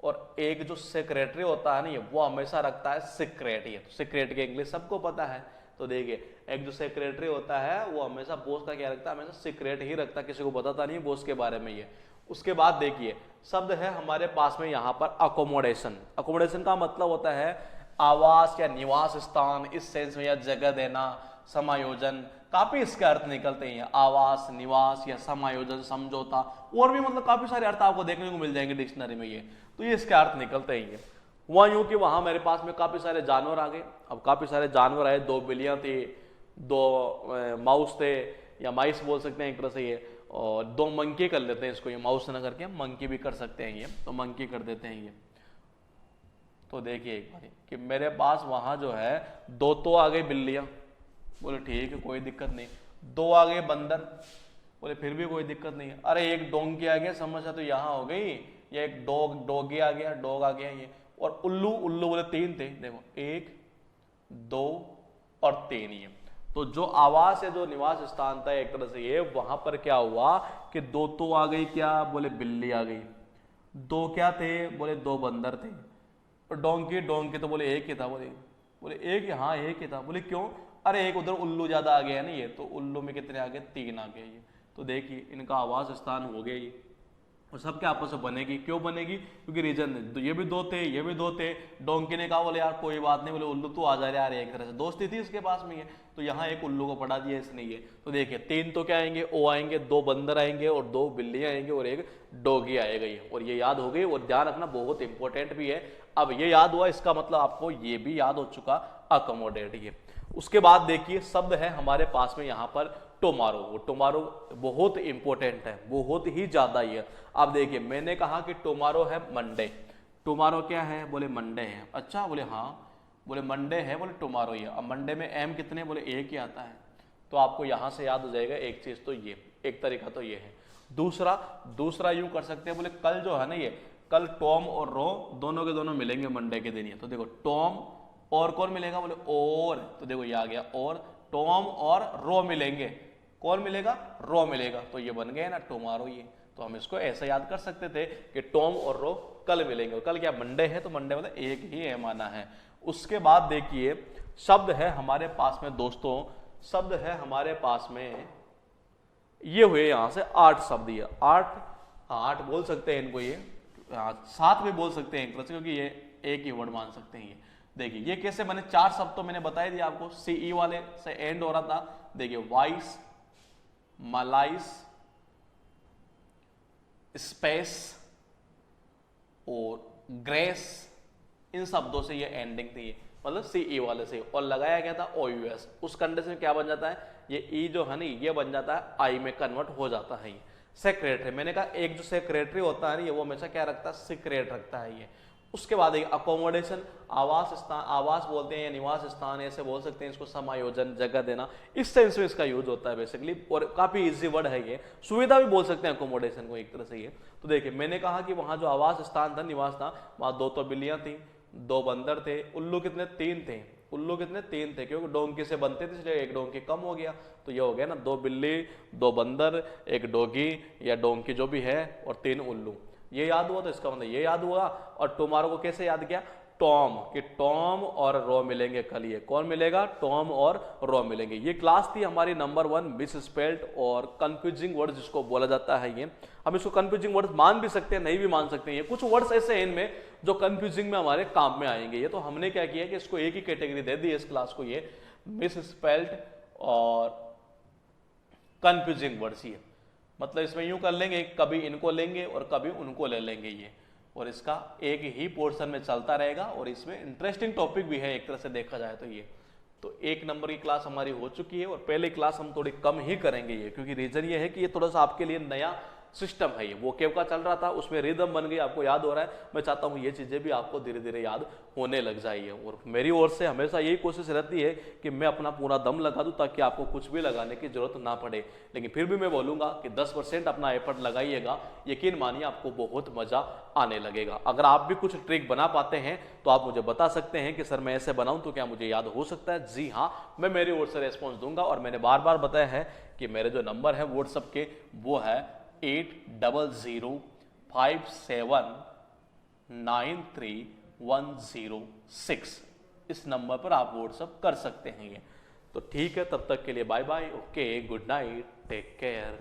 और एक जो सेक्रेटरी होता है ना, वो हमेशा रखता है सीक्रेट। ये तो सीक्रेट की इंग्लिश सबको पता है। तो देखिए एक जो सेक्रेटरी होता है वो हमेशा बॉस का क्या रखता है, हमेशा सीक्रेट ही रखता है, किसी को बताता नहीं बॉस के बारे में ये। उसके बाद देखिए शब्द है हमारे पास में यहाँ पर अकोमोडेशन। अकोमोडेशन का मतलब होता है आवास या निवास स्थान इस सेंस में, या जगह देना, समायोजन, काफी इसके अर्थ निकलते हैं, आवास, निवास या समायोजन, समझौता, और भी मतलब काफी सारे अर्थ आपको देखने को मिल जाएंगे डिक्शनरी में ये, तो ये इसके अर्थ निकलते हैं। हुआ यूं कि वहां मेरे पास में काफी सारे जानवर आ गए। अब काफी सारे जानवर आए, 2 बिल्लियां थी, 2 माउस थे, या माइस बोल सकते हैं एक तरह से ये, और 2 मंकी कर लेते हैं इसको, ये माउस ना करके मंकी भी कर सकते हैं ये, तो मंकी कर देते हैं ये। तो देखिए एक बार कि मेरे पास वहां जो है 2 तो आ गई बिल्लियां, बोले ठीक है कोई दिक्कत नहीं, 2 आ गए बंदर, बोले फिर भी कोई दिक्कत नहीं है, अरे एक डोंकी आ गया, समस्या तो यहाँ हो गई, या एक डॉगी आ गया, डॉग आ गया ये, और उल्लू बोले 3 थे, देखो 1 2 और 3 ये। तो जो आवास या जो निवास स्थान था एक तरह से ये, वहां पर क्या हुआ कि 2 तो आ गई, क्या बोले बिल्ली आ गई, 2 क्या थे, बोले 2 बंदर थे, और डोंकी तो बोले 1 ही था, बोले 1 ही, हाँ 1 ही था, बोले क्यों, अरे एक उधर उल्लू ज्यादा आ गया ना ये, तो उल्लू में कितने आ गए, 3 आ गए ये। तो देखिए इनका आवास स्थान हो गया ये, और सबके आपस में बनेगी, क्यों बनेगी, क्योंकि रीजन है, तो ये भी 2 थे, ये भी 2 थे, डोंकी ने कहा बोले यार कोई बात नहीं, बोले उल्लू तू आ जा रहा है, एक तरह से दोस्ती थी इसके पास में ये, तो यहाँ एक उल्लू को पढ़ा दिया इसने ये। तो देखिए 3 तो क्या आएंगे, ओ आएंगे, 2 बंदर आएंगे, और 2 बिल्लियां आएंगे, और एक डॉगी आएगा ये, और ये याद हो गई, और ध्यान रखना बहुत इंपॉर्टेंट भी है। अब ये याद हुआ, इसका मतलब आपको ये भी याद हो चुका, अकोमोडेट ये। उसके बाद देखिए शब्द है हमारे पास में यहाँ पर टुमारो, वो टुमारो बहुत इंपॉर्टेंट है, बहुत ही ज्यादा ही है। अब देखिए मैंने कहा कि टुमारो है मंडे, टुमारो क्या है, बोले मंडे है, अच्छा बोले हाँ, बोले मंडे है, बोले टुमारो ही है। अब मंडे में एम कितने, बोले 1 ही आता है, तो आपको यहां से याद हो जाएगा एक चीज, तो ये एक तरीका तो ये है। दूसरा यूं कर सकते हैं, बोले कल जो है ना ये, कल टॉम और रो दोनों के दोनों मिलेंगे मंडे के दिन ये, तो देखो टॉम और कौन मिलेगा, बोले और, तो देखो ये आ गया, और टॉम और रो मिलेंगे, कौन मिलेगा, रो मिलेगा, तो ये बन गया ना टुमारो ये। तो हम इसको ऐसा याद कर सकते थे कि टॉम और रो कल मिलेंगे, और कल क्या मंडे है, तो मंडे मतलब 1 ही है माना है। उसके बाद देखिए शब्द है हमारे पास में दोस्तों, शब्द है हमारे पास में, ये हुए यहां से 8 शब्द, ये 8 बोल सकते हैं इनको, ये 7 भी बोल सकते हैं एक तरह से, क्योंकि ये एक ही वर्ड मान सकते हैं ये। देखिए ये कैसे बने, 4 शब्द तो मैंने बताई दिया आपको, सीई वाले से एंड हो रहा था। देखिए वाइस, मलाइस, स्पेस और ग्रेस, इन शब्दों से ये एंडिंग थी, मतलब सीई वाले से, और लगाया गया था ओयूएस। उस कंडीशन में क्या बन जाता है, ये ई जो है ना ये बन जाता है आई में कन्वर्ट हो जाता है ये। सेक्रेटरी, मैंने कहा एक जो सेक्रेटरी होता है ना ये, वो हमेशा क्या रखता है, सीक्रेट रखता है ये। उसके बाद एक अकोमोडेशन, आवास स्थान, आवास बोलते हैं या निवास स्थान ऐसे बोल सकते हैं इसको, समायोजन, जगह देना, इस सेंस में इसका यूज होता है बेसिकली, और काफी इजी वर्ड है ये। सुविधा भी बोल सकते हैं अकोमोडेशन को एक तरह से ये। तो देखिए मैंने कहा कि वहां जो आवास स्थान था, निवास था, वहां 2 तो बिल्लियां थी, 2 बंदर थे, उल्लू कितने, 3 थे, उल्लू कितने, 3 थे, क्योंकि डोंकी से बनते थे इसलिए एक डोंकी कम हो गया, तो ये हो गया ना 2 बिल्ली, 2 बंदर, एक डोगी या डोंकी जो भी है, और 3 उल्लू। ये याद हुआ, तो इसका मतलब ये याद हुआ। और टुमारो को कैसे याद किया, टॉम, कि टॉम और रो मिलेंगे कल, ये कौन मिलेगा, टॉम और रो मिलेंगे। ये क्लास थी हमारी नंबर 1 मिस स्पेल्ड और कंफ्यूजिंग वर्ड जिसको बोला जाता है ये। हम इसको कंफ्यूजिंग वर्ड मान भी सकते हैं, नहीं भी मान सकते हैं, ये कुछ वर्ड्स ऐसे हैं इनमें जो कंफ्यूजिंग में हमारे काम में आएंगे ये। तो हमने क्या किया कि इसको एक ही कैटेगरी दे दी इस क्लास को, ये मिस स्पेल्ड और कंफ्यूजिंग वर्ड्स ये। मतलब इसमें यूं कर लेंगे, कभी इनको लेंगे और कभी उनको ले लेंगे ये, और इसका एक ही पोर्शन में चलता रहेगा, और इसमें इंटरेस्टिंग टॉपिक भी है एक तरह से देखा जाए तो ये। तो 1 नंबर की क्लास हमारी हो चुकी है, और पहली क्लास हम थोड़ी कम ही करेंगे ये, क्योंकि रीजन ये है कि ये थोड़ा सा आपके लिए नया सिस्टम है ये। वो केव का चल रहा था, उसमें रिदम बन गई, आपको याद हो रहा है। मैं चाहता हूँ ये चीजें भी आपको धीरे धीरे याद होने लग जाइए, और मेरी ओर से हमेशा यही कोशिश रहती है कि मैं अपना पूरा दम लगा दूं ताकि आपको कुछ भी लगाने की जरूरत ना पड़े। लेकिन फिर भी मैं बोलूंगा कि 10% अपना एफर्ट लगाइएगा, यकीन मानिए आपको बहुत मजा आने लगेगा। अगर आप भी कुछ ट्रिक बना पाते हैं तो आप मुझे बता सकते हैं कि सर मैं ऐसे बनाऊं तो क्या मुझे याद हो सकता है। जी हाँ, मैं मेरी ओर से रेस्पॉन्स दूंगा, और मैंने बार बार बताया है कि मेरे जो नंबर है व्हाट्सएप के वो है 8005793106। इस नंबर पर आप व्हाट्सएप कर सकते हैं ये। तो ठीक है, तब तक के लिए bye bye, okay, good night, take care.